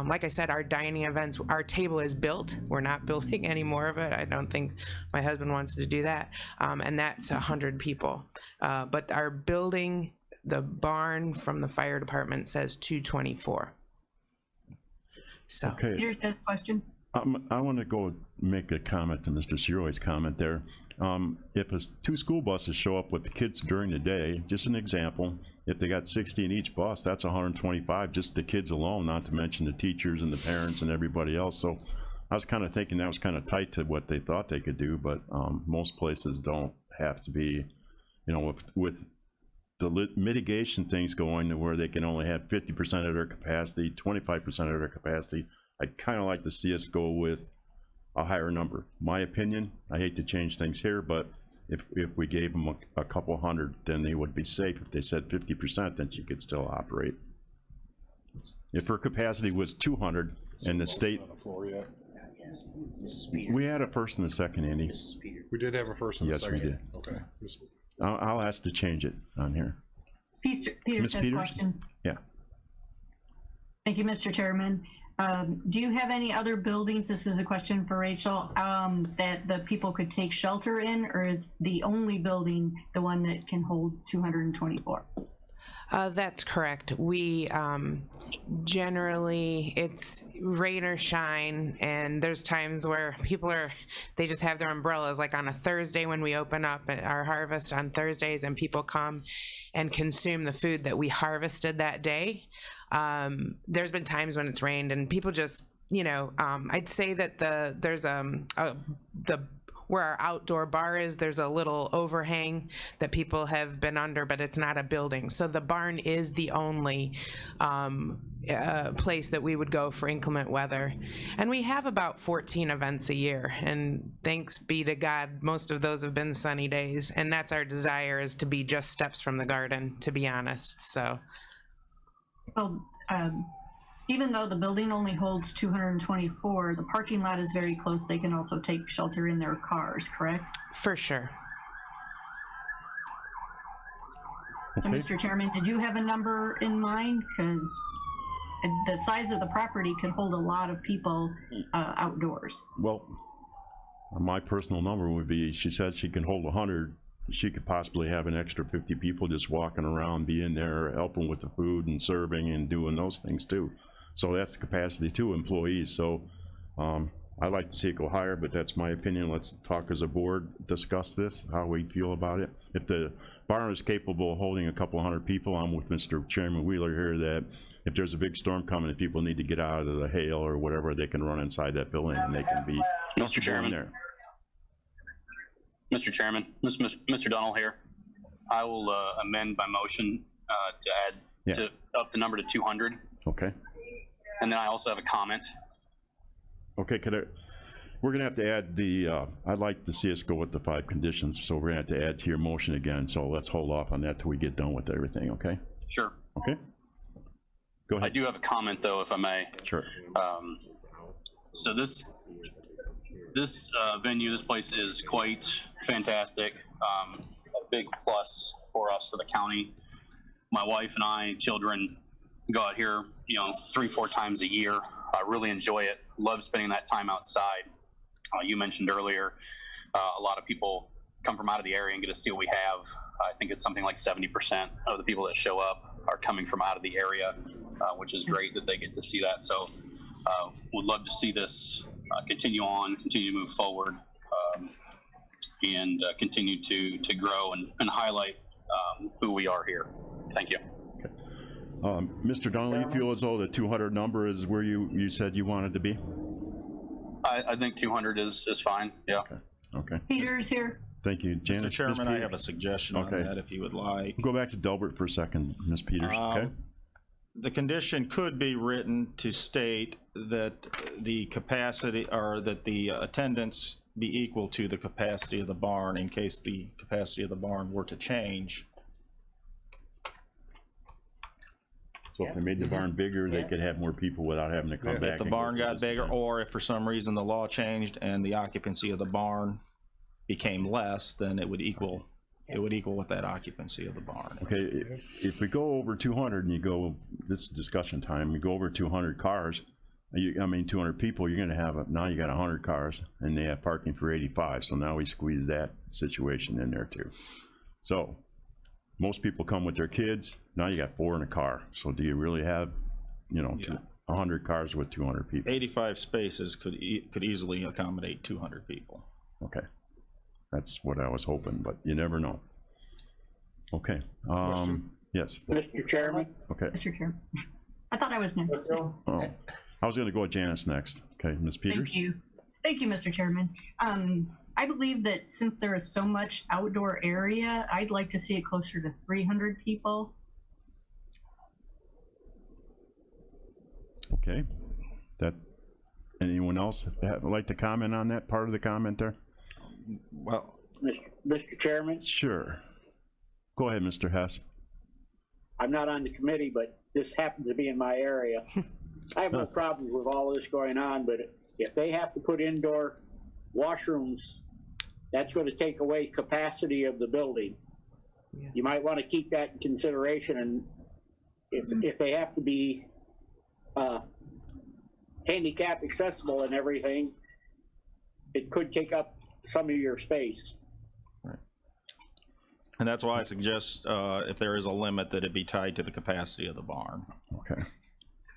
Like I said, our dining events, our table is built. We're not building any more of it. I don't think my husband wants to do that. And that's 100 people. But our building, the barn from the fire department says 224. So. Okay. Here's the question. I want to go make a comment to Mr. Ciroy's comment there. If 2 school buses show up with the kids during the day, just an example, if they got 60 in each bus, that's 125, just the kids alone, not to mention the teachers and the parents and everybody else. So I was kind of thinking that was kind of tight to what they thought they could do, but most places don't have to be, you know, with the mitigation things going to where they can only have 50% of their capacity, 25% of their capacity. I'd kind of like to see us go with a higher number. My opinion, I hate to change things here, but if we gave them a couple hundred, then they would be safe. If they said 50%, then she could still operate. If her capacity was 200 and the state, On the floor yet? we had a first and a second, Andy. We did have a first and a Yes, we second. did. Okay. I'll ask to change it on here. Peter Ms. says Peters? question. Yeah. Thank you, Mr. Chairman. Do you have any other buildings, this is a question for Rachel, that the people could take shelter in, or is the only building the one that can hold 224? That's correct. We generally, it's rain or shine, and there's times where they just have their umbrellas, like on a Thursday when we open up our harvest on Thursdays, and people come and consume the food that we harvested that day. There's been times when it's rained and people just, you know, I'd say that the where our outdoor bar is, there's a little overhang that people have been under, but it's not a building. So the barn is the only place that we would go for inclement weather. And we have about 14 events a year, and thanks be to God, most of those have been sunny days, and that's our desire, is to be just steps from the garden, to be honest. So Well, even though the building only holds 224, the parking lot is very close. They can also take shelter in their cars, correct? for sure. So, Mr. Chairman, did you have a number in mind? Because the size of the property could hold a lot of people outdoors. Well, my personal number would be, she said she can hold 100. She could possibly have an extra 50 people just walking around, being there, helping with the food and serving and doing those things too. So that's the capacity, 2 employees. So I'd like to see it go higher, but that's my opinion. Let's talk as a board, discuss this, how we feel about it. If the barn is capable of holding a couple hundred people, I'm with Mr. Chairman Wheeler here that if there's a big storm coming and people need to get out of the hail or whatever, they can run inside that building and they can be Mr. Chairman. there. Mr. Chairman, Mr. Donald here. I will amend my motion to add to up the number to 200. Okay. And then I also have a comment. Okay, we're gonna have to add the, I'd like to see us go with the 5 conditions, so we're gonna have to add to your motion again, so let's hold off on that till we get done with everything, okay? Sure. Okay? Go ahead. I do have a comment though, if I may. Sure. So this venue, this place is quite fantastic. A big plus for us, for the county. My wife and I, children, go out here, 3-4 times a year. I really enjoy it. Love spending that time outside. You mentioned earlier, a lot of people come from out of the area and get to see what we have. I think it's something like 70% of the people that show up are coming from out of the area, which is great that they get to see that. So would love to see this continue to move forward, and continue to grow and highlight who we are here. Thank you. Mr. Donnelly, you feel as though the 200 number is where you said you wanted to be? I think 200 is fine. Yeah. Okay. Peter's here. Thank you, Janice. Mr. Chairman, Ms. I have a suggestion on that if you would like. Go back to Delbert for a second, Ms. Peters, okay? The condition could be written to state that the capacity, or that the attendance be equal to the capacity of the barn in case the capacity of the barn were to change. So if they made the barn bigger, they could have more people without having to come back. If the barn got bigger, or if for some reason the law changed and the occupancy of the barn became less, then it would equal with that occupancy of the barn. Okay, if we go over 200 and you go, this is discussion time, you go over 200 cars, 200 people, you're gonna have, now you got 100 cars and they have parking for 85. So now we squeeze that situation in there too. So most people come with their kids, now you got 4 in a car. So do you really have, 100 cars with 200 people? 85 spaces could easily accommodate 200 people. Okay. That's what I was hoping, but you never know. Okay. Yes. Mr. Chairman. Okay. Mr. Chairman. I thought I was next. Oh, I was going to go with Janice next. Okay, Ms. Peters. Thank you. Thank you, Mr. Chairman. I believe that since there is so much outdoor area, I'd like to see it closer to 300 people. Okay. Anyone else like to comment on that part of the comment there? Well, Mr. Chairman, Sure. Go ahead, Mr. Hess. I'm not on the committee, but this happens to be in my area. I have no problems with all this going on, but if they have to put indoor washrooms, that's going to take away capacity of the building. Yeah. You might want to keep that in consideration, and if they have to be handicap accessible and everything, it could take up some of your space. Right. And that's why I suggest if there is a limit that it be tied to the capacity of the barn. Okay.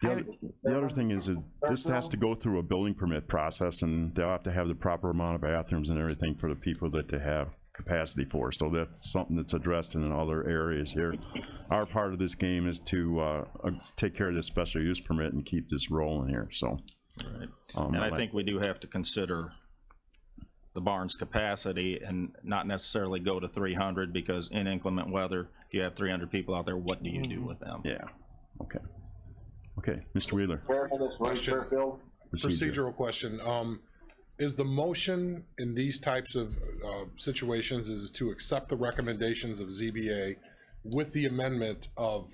The other thing is this has to go through a building permit process, and they'll have to have the proper amount of bathrooms and everything for the people that they have capacity for. So that's something that's addressed in other areas here. Our part of this game is to take care of this special use permit and keep this rolling here. So, right. And I think we do have to consider the barn's capacity and not necessarily go to 300, because in inclement weather, if you have 300 people out there, what do you do with them? Yeah, okay. Okay, Mr. Wheeler. Procedural question. Is the motion in these types of situations is to accept the recommendations of ZBA with the amendment of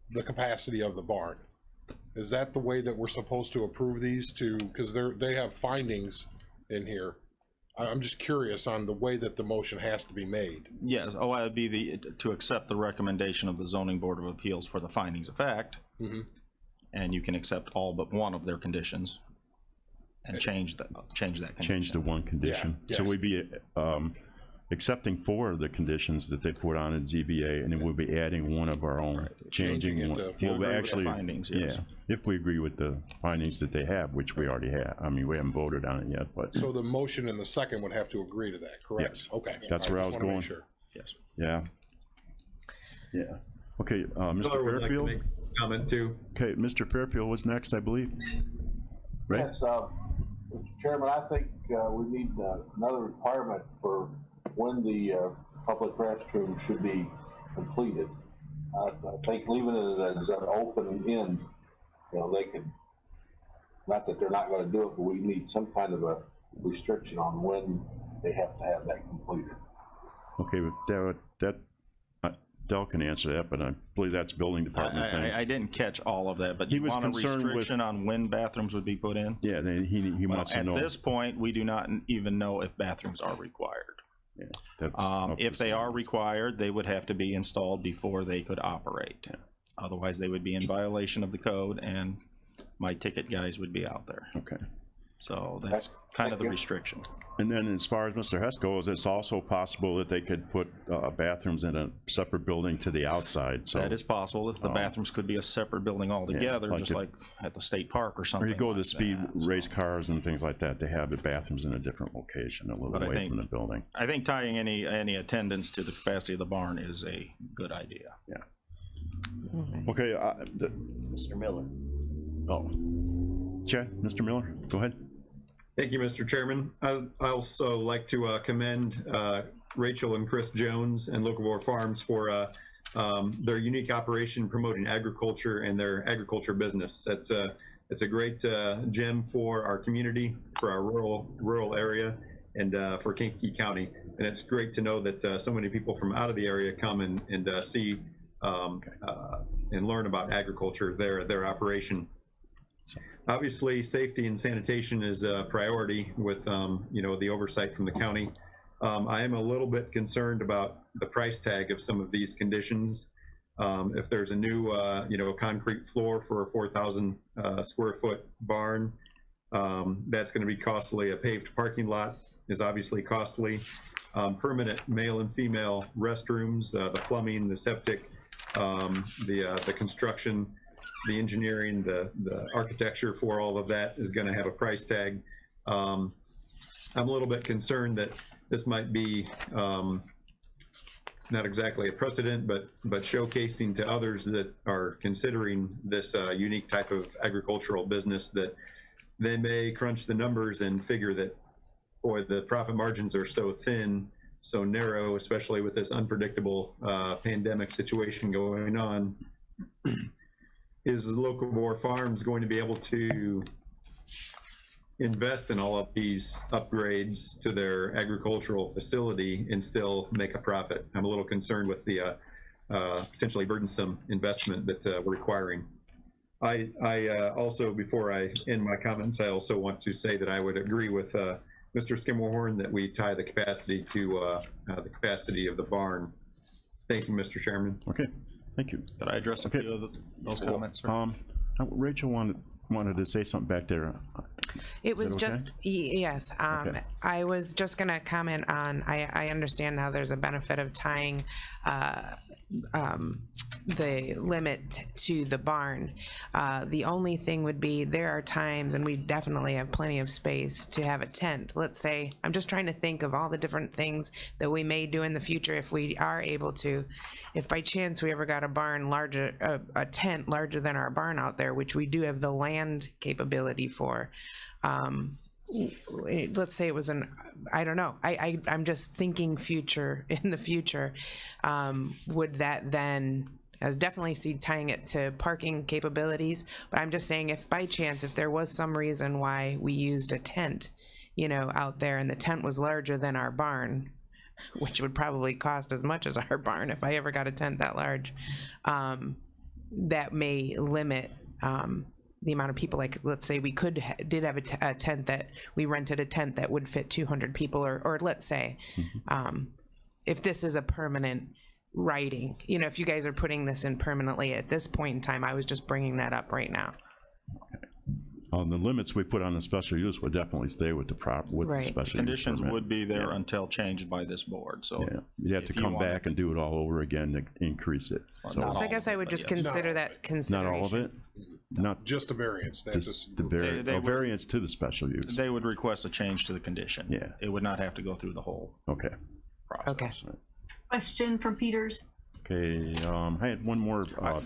the capacity of the barn? Is that the way that we're supposed to approve these because they have findings in here? I'm just curious on the way that the motion has to be made. Yes, it would be to accept the recommendation of the Zoning Board of Appeals for the findings of fact, and you can accept all but one of their conditions and change that condition. Change the one condition. Yeah, So yes. we'd be accepting 4 of the conditions that they put on at ZBA, and then we'll be adding one of our own, changing it one. to- Well, we agree with the actually, findings, yes. yeah, if we agree with the findings that they have, which we already have. I mean, we haven't voted on it yet, but So the motion and the second would have to agree to that, correct? Yes. Okay. That's where I just was wanna make going. sure. Yes. yeah. Yeah. Okay, Mr. Miller would like to Fairfield? make a comment too. Okay, Mr. Fairfield was next, I believe. Right? Yes, Mr. Chairman, I think we need another requirement for when the public restroom should be completed. I think leaving it as an open end, they could, not that they're not going to do it, but we need some kind of a restriction on when they have to have that completed. Okay, but Del can answer that, but I believe that's building department things. I didn't catch all of that, but He you was want a concerned with- restriction on when bathrooms would be put in? Yeah, then he Well, wants to at know. this point, we do not even know if bathrooms are required. Yeah, that's up to If they are standards. required, they would have to be installed before they could operate. Otherwise, they would be in violation of the code, and my ticket guys would be out there. Okay. So that's kind of the restriction. And then as far as Mr. Hess goes, it's also possible that they could put bathrooms in a separate building to the outside, so. That is possible. If the bathrooms could be a separate building altogether, like just if- like at the state park or Or something you go to like the speed that. race cars and things like that, they have the bathrooms in a different location, a little But I away think- from the building. I think tying any attendance to the capacity of the barn is a good idea. Yeah. Okay, Mr. Miller. Chad, Mr. Miller, go ahead. Thank you, Mr. Chairman. I also like to commend Rachel and Chris Jones and Locavore Farms for their unique operation promoting agriculture and their agriculture business. It's a great gem for our community, for our rural area, and for Kankakee County. And it's great to know that so many people from out of the area come and see and learn about agriculture, their operation. Obviously, safety and sanitation is a priority with, the oversight from the county. I am a little bit concerned about the price tag of some of these conditions. If there's a new, concrete floor for a 4,000 square foot barn, that's going to be costly. A paved parking lot is obviously costly. Permanent male and female restrooms, the plumbing, the septic, the construction, the engineering, the architecture for all of that is going to have a price tag. I'm a little bit concerned that this might be not exactly a precedent, but showcasing to others that are considering this unique type of agricultural business that they may crunch the numbers and figure that, boy, the profit margins are so thin, so narrow, especially with this unpredictable pandemic situation going on. Is Locavore Farms going to be able to invest in all of these upgrades to their agricultural facility and still make a profit? I'm a little concerned with the potentially burdensome investment that we're requiring. I also, before I end my comments, I also want to say that I would agree with Mr. Skimmerhorn that we tie the capacity to the capacity of the barn. Thank you, Mr. Chairman. Okay, thank you. Did I address a few of those comments? Sir? Rachel wanted to say something back there. It was okay? just, yes, Okay. I was just gonna comment on, I understand how there's a benefit of tying the limit to the barn. The only thing would be, there are times, and we definitely have plenty of space to have a tent. Let's say, I'm just trying to think of all the different things that we may do in the future if we are able to. If by chance we ever got a barn larger, a tent larger than our barn out there, which we do have the land capability for, let's say it was I don't know, I'm just thinking in the future, would that then, I was definitely see tying it to parking capabilities, but I'm just saying if by chance, if there was some reason why we used a tent, you know, out there and the tent was larger than our barn, which would probably cost as much as our barn if I ever got a tent that large, that may limit the amount of people. Like, let's say we did have a tent that we rented, a tent that would fit 200 people, or let's say, if this is a permanent writing, you know, if you guys are putting this in permanently at this point in time, I was just bringing that up right now. The limits we put on the special use would definitely stay with the Right. special use Conditions permit. would be there until changed by this board, so. Yeah, you'd have to if you come want- back and do it all over again to increase it. Well, So not So I all guess of I it, would but just yes. consider that consideration. not all of it? Not Just a variance. That's just the They would- variance to the special use. They would request a change to the condition. Yeah. It would not have to go through the whole Okay. process. Okay. Question from Peters. Okay, I had one more,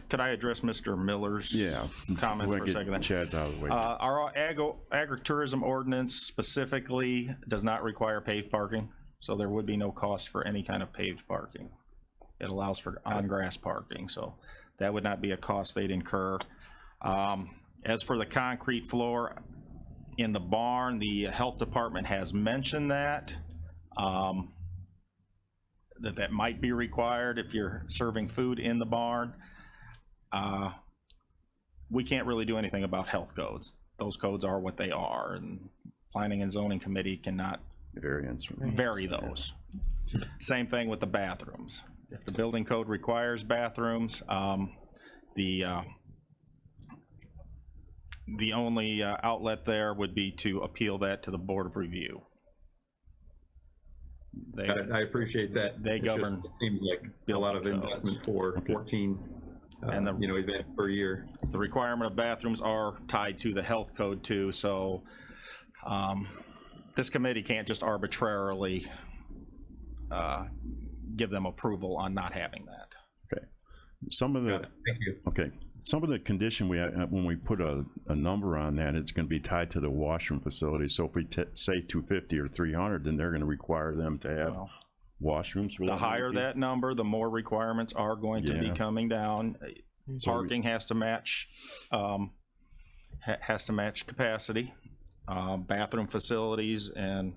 Could I address Mr. Miller's yeah. comment We'll for a get second? Chad's out of the way. Our agritourism ordinance specifically does not require paved parking, so there would be no cost for any kind of paved parking. It allows for on-grass parking, so that would not be a cost they'd incur. As for the concrete floor in the barn, the health department has mentioned that. That might be required if you're serving food in the barn. We can't really do anything about health codes. Those codes are what they are, and planning and zoning committee cannot Variance. vary those. Same thing with the bathrooms. If the building code requires bathrooms, the only outlet there would be to appeal that to the Board of Review. I appreciate that. They It govern just seems like a lot of building codes. investment for 14, And the- events per year. The requirement of bathrooms are tied to the health code too, so this committee can't just arbitrarily give them approval on not having that. Okay. Some of the, Thank you. okay, some of the condition when we put a number on that, it's gonna be tied to the washroom facility. So if we say 250 or 300, then they're gonna require them to have Well, washrooms. for the higher empty. that number, the more requirements are going to be Yeah. coming down. So Parking has to match, capacity. Bathroom facilities and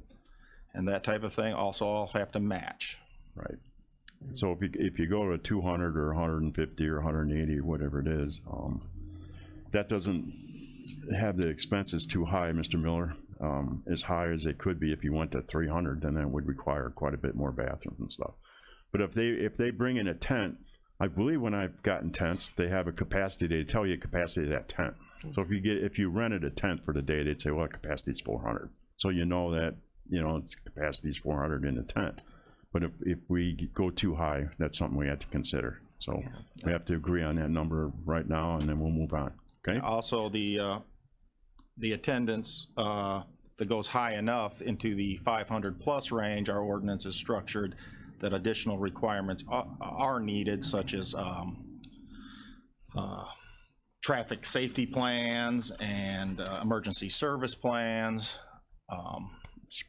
that type of thing also all have to match. Right. So if you go to 200 or 150 or 180 or whatever it is, that doesn't have the expenses too high, Mr. Miller, as high as it could be. If you went to 300, then that would require quite a bit more bathrooms and stuff. But if they bring in a tent, I believe when I've gotten tents, they have a capacity. They tell you capacity of that tent. So if you rented a tent for the day, they'd say, well, capacity is 400. So you know that, its capacity is 400 in the tent. But if we go too high, that's something we have to consider. So we have to agree on that number right now, and then we'll move on. Okay. Also, the attendance that goes high enough into the 500 plus range, our ordinance is structured that additional requirements are needed, such as traffic safety plans and emergency service plans,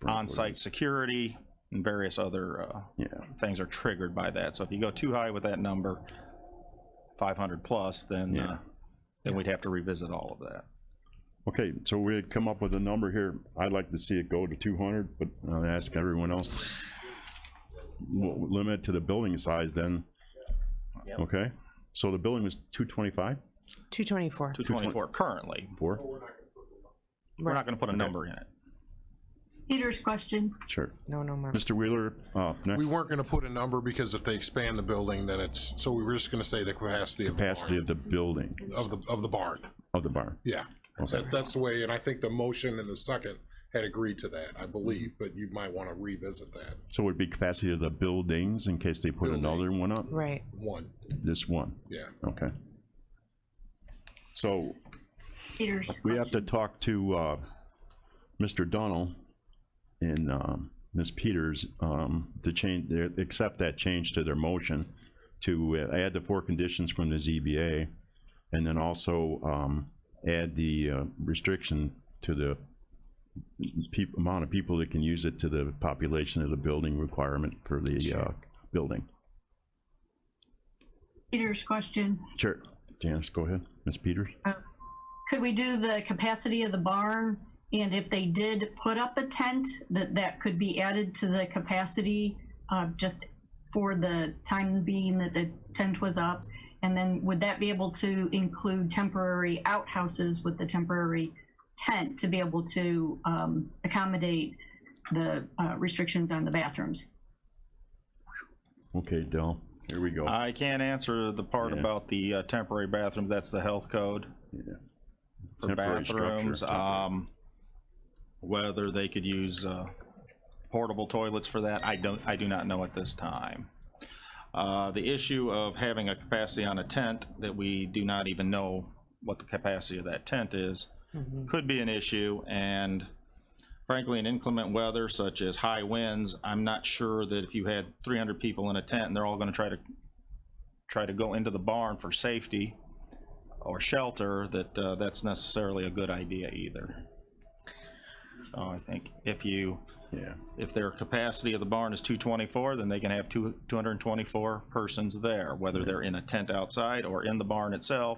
on-site security, and various other things are triggered by that. So if you go too high with that number, 500 plus, then we'd have to revisit all of that. Okay, so we'd come up with a number here. I'd like to see it go to 200, but I'll ask everyone else. We'll limit to the building size then. Yep. Okay, so the building was 225? 224. 224 currently. Four? We're not going to put a number in it. Peters' question. Sure. No more. Mr. Wheeler, next. We weren't gonna put a number because if they expand the building, then so we were just gonna say the capacity of the Capacity of the building, barn, of the barn. of the barn. Yeah, Okay. that's the way, and I think the motion and the second had agreed to that, I believe, but you might wanna revisit that. So it would be capacity of the buildings in case they put Building. another one up? Right. One, This one, yeah. okay. So Peters' we have to question. talk to Mr. Dunnell and Ms. Peters to change, accept that change to their motion to add the 4 conditions from the ZBA, and then also add the restriction to the amount of people that can use it to the population of the building requirement for the building. Peter's question. Sure, Janice, go ahead. Ms. Peters? Could we do the capacity of the barn? And if they did put up a tent, that could be added to the capacity just for the time being that the tent was up? And then would that be able to include temporary outhouses with the temporary tent to be able to accommodate the restrictions on the bathrooms? Okay, Del, here we go. I can't answer the part about the temporary bathrooms. That's the health code. Yeah. For Temporary bathrooms, structure. whether they could use portable toilets for that, I do not know at this time. The issue of having a capacity on a tent that we do not even know what the capacity of that tent is could be an issue, and frankly, in inclement weather such as high winds, I'm not sure that if you had 300 people in a tent and they're all going to try to go into the barn for safety or shelter, that that's necessarily a good idea either. So I think if their capacity of the barn is 224, then they can have 224 persons there, whether they're in a tent outside or in the barn itself.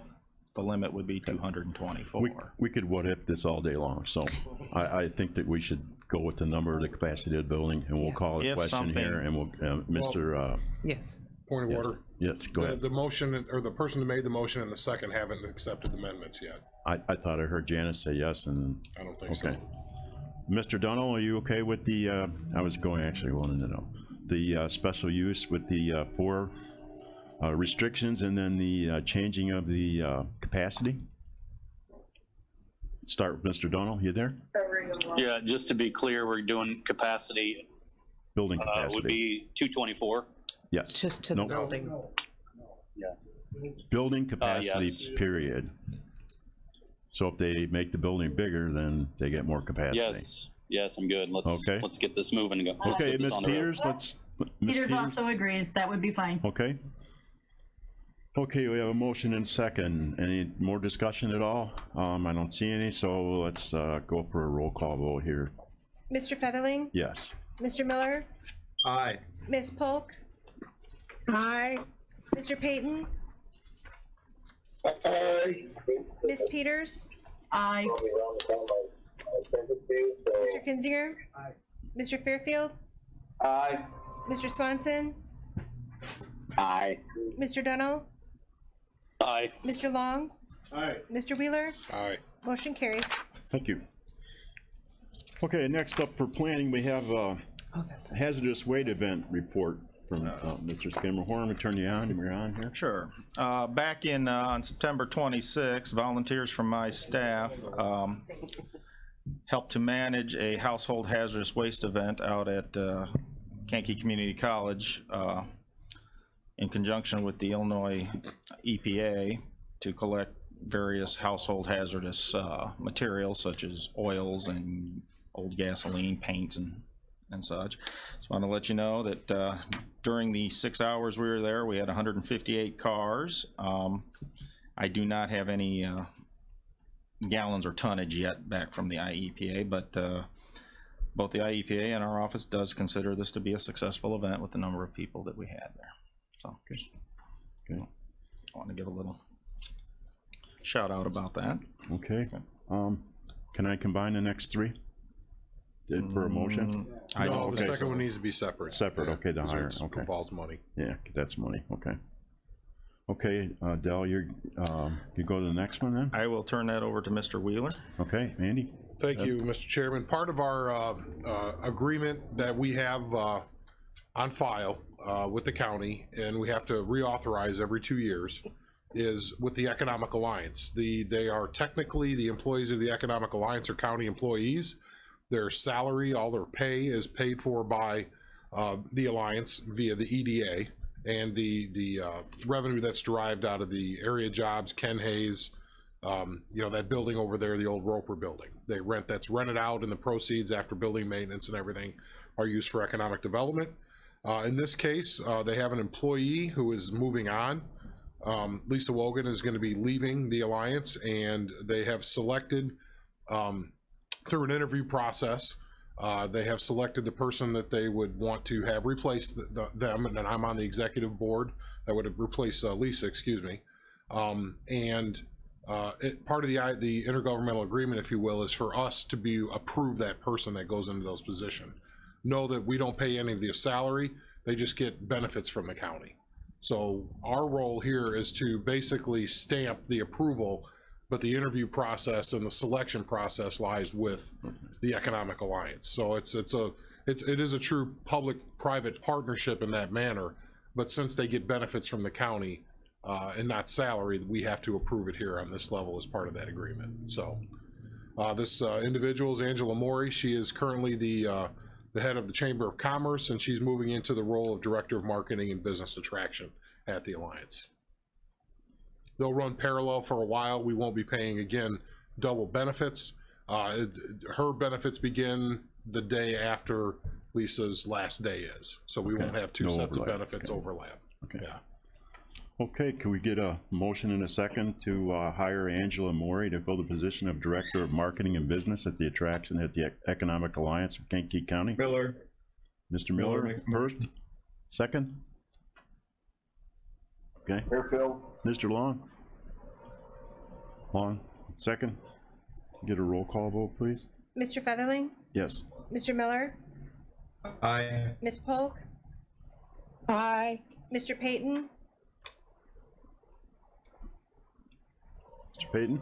The limit would be 224. We could what if this all day long, so I think that we should go with the number of the capacity of the building, and we'll call it question here, and we'll, Mr. Yes. Point of order. Yes, go ahead. The motion, or the person who made the motion and the second haven't accepted the amendments yet. I thought I heard Janice say yes, and. I don't think so. Mr. Dunnell, are you okay with the, I was actually wanting to know, the special use with the 4 restrictions and then the changing of the capacity? Start with Mr. Dunnell, you there? Yeah, just to be clear, we're doing capacity. Building capacity. Would be 224. Yes. Just to the building. Yeah. Building capacity, yes. period. So if they make the building bigger, then they get more capacity. Yes, I'm good. Let's get this moving and go. Okay, Ms. Peters, Peters also agrees, that would be fine. Okay. Okay, we have a motion and second. Any more discussion at all? I don't see any, so let's go for a roll call vote here. Mr. Featherling? Yes. Mr. Miller? Aye. Ms. Polk? Aye. Mr. Payton? Aye. Ms. Peters? Aye. Mr. Kinzinger? Aye. Mr. Fairfield? Aye. Mr. Swanson? Aye. Mr. Dunnell? Aye. Mr. Long? Aye. Mr. Wheeler? Aye. Motion carries. Thank you. Okay, next up for planning, we have a hazardous waste event report from Mr. Skimmerhorn. I'm gonna turn you on. You're on here. Sure. Back in on September 26, volunteers from my staff helped to manage a household hazardous waste event out at Kankakee Community College in conjunction with the Illinois EPA to collect various household hazardous materials such as oils and old gasoline, paints, and such. So I want to let you know that during the 6 hours we were there, we had 158 cars. I do not have any gallons or tonnage yet back from the IEPA, but both the IEPA and our office does consider this to be a successful event with the number of people that we had there. So just I want to give a little shout out about that. Okay. Can I combine the next 3? For a motion? No, the second one needs to be separate. Separate, okay, the higher, It okay. involves money. Yeah, that's money, okay. Okay, Del, you go to the next one then? I will turn that over to Mr. Wheeler. Okay, Andy? Thank you, Mr. Chairman. Part of our agreement that we have on file with the county, and we have to reauthorize every 2 years, is with the Economic Alliance. They are technically, the employees of the Economic Alliance are county employees. Their salary, all their pay is paid for by the Alliance via the EDA, and the revenue that's derived out of the area jobs, Ken Hayes, that building over there, the old Roper building. That's rented out, and the proceeds after building maintenance and everything are used for economic development. In this case, they have an employee who is moving on. Lisa Wogan is going to be leaving the Alliance, and they have selected through an interview process. They have selected the person that they would want to have replace them, and I'm on the executive board that would replace Lisa, excuse me. Part of the intergovernmental agreement, if you will, is for us to approve that person that goes into those positions. Know that we don't pay any of their salary, they just get benefits from the county. So our role here is to basically stamp the approval, but the interview process and the selection process lies with the Economic Alliance. So it is a true public-private partnership in that manner, but since they get benefits from the county and not salary, we have to approve it here on this level as part of that agreement. So this individual is Angela Mori. She is currently the head of the Chamber of Commerce, and she's moving into the role of Director of Marketing and Business Attraction at the Alliance. They'll run parallel for a while. We won't be paying, again, double benefits. Her benefits begin the day after Lisa's last day is. So we won't have two sets of benefits overlap. Okay. Yeah. Okay, can we get a motion in a second to hire Angela Mori to fill the position of Director of Marketing and Business at the attraction at the Economic Alliance of Kankakee County? Miller. Mr. Miller, first? Second? Okay. Fairfield. Mr. Long? Long, second? Get a roll call vote, please. Mr. Featherling? Yes. Mr. Miller? Aye. Ms. Polk? Aye. Mr. Payton? Mr. Payton?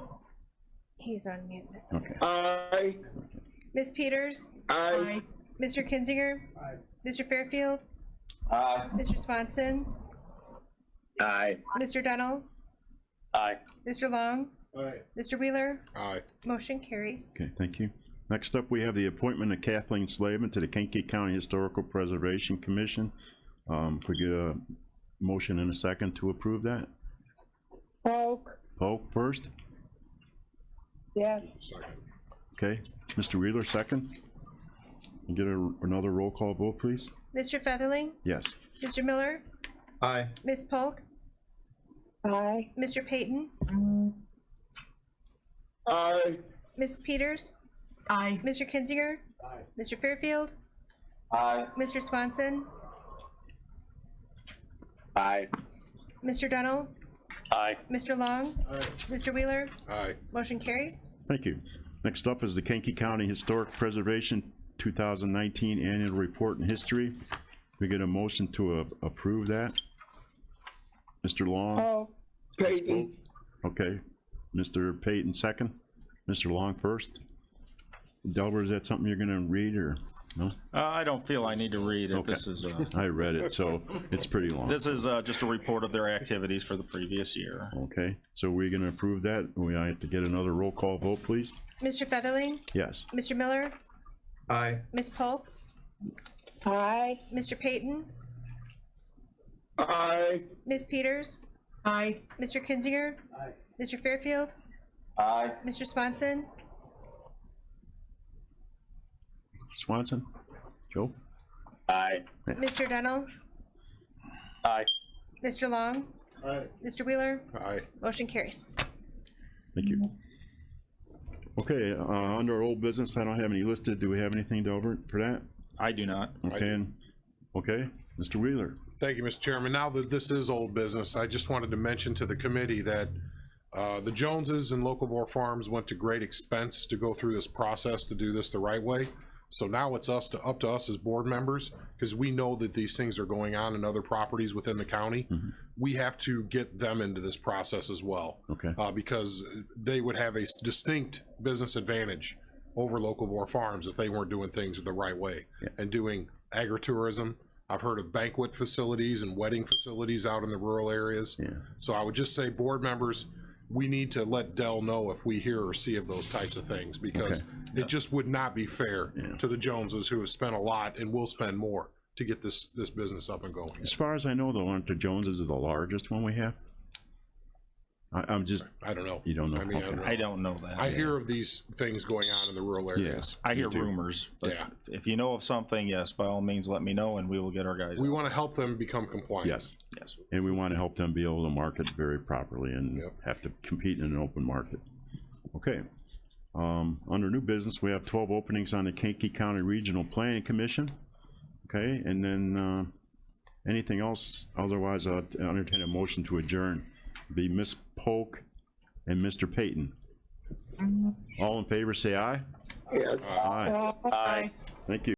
He's on mute. Okay. Aye. Ms. Peters? Aye. Mr. Kinzinger? Aye. Mr. Fairfield? Aye. Mr. Swanson? Aye. Mr. Dunnell? Aye. Mr. Long? Aye. Mr. Wheeler? Aye. Motion carries. Okay, thank you. Next up, we have the appointment of Kathleen Slavin to the Kankakee County Historical Preservation Commission. Could we get a motion in a second to approve that? Polk. Polk first? Yes. Second. Okay. Mr. Wheeler, second? Get another roll call vote, please? Mr. Featherling? Yes. Mr. Miller? Aye. Ms. Polk? Aye. Mr. Payton? Aye. Ms. Peters? Aye. Mr. Kinzinger? Aye. Mr. Fairfield? Aye. Mr. Swanson? Aye. Mr. Dunnell? Aye. Mr. Long? Aye. Mr. Wheeler? Aye. Motion carries. Thank you. Next up is the Kankakee County Historic Preservation 2019 Annual Report and History. We get a motion to approve that. Mr. Long? Polk. Payton. Okay. Mr. Payton, second. Mr. Long first. Delbert, is that something you're gonna read or no? I don't feel I need to read it. Okay. This is I read it, so it's pretty long. this is just a report of their activities for the previous year. Okay, so we're gonna approve that. We have to get another roll call vote, please. Mr. Featherling? Yes. Mr. Miller? Aye. Ms. Polk? Aye. Mr. Payton? Aye. Ms. Peters? Aye. Mr. Kinzinger? Aye. Mr. Fairfield? Aye. Mr. Swanson? Swanson? Joe? Aye. Mr. Dunnell? Aye. Mr. Long? Aye. Mr. Wheeler? Aye. Motion carries. Thank you. Okay, under old business, I don't have any listed. Do we have anything, Delbert, for that? I do not. Okay, okay, Mr. Wheeler. Thank you, Mr. Chairman. Now that this is old business, I just wanted to mention to the committee that the Joneses and Locavore Farms went to great expense to go through this process to do this the right way. So now it's up to us as board members, because we know that these things are going on in other properties within the county. We have to get them into this process as well. Okay. Because they would have a distinct business advantage over Locavore Farms if they weren't doing things the right way and doing agritourism. I've heard of banquet facilities and wedding facilities out in the rural areas. Yeah. So I would just say, board members, we need to let Dell know if we hear or see of those types of things, because it just would not be fair to the Joneses, who have spent a lot and will spend more to get this business up and going. As far as I know, though, aren't the Joneses the largest one we have? I'm just. I don't know. You don't know? I mean, Okay. I don't know that. I hear of these things going on in the rural areas. I hear Me too. rumors. But Yeah. if you know of something, yes, by all means, let me know, and we will get our guys. We want to help them become compliant. Yes. Yes. And we want to help them be able to market very properly and have to compete in an open market. Okay. Under new business, we have 12 openings on the Kankakee County Regional Planning Commission. Okay, and then anything else? Otherwise, I'll entertain a motion to adjourn. Be Ms. Polk and Mr. Payton. All in favor, say aye. Yes. Aye. Aye. Thank you.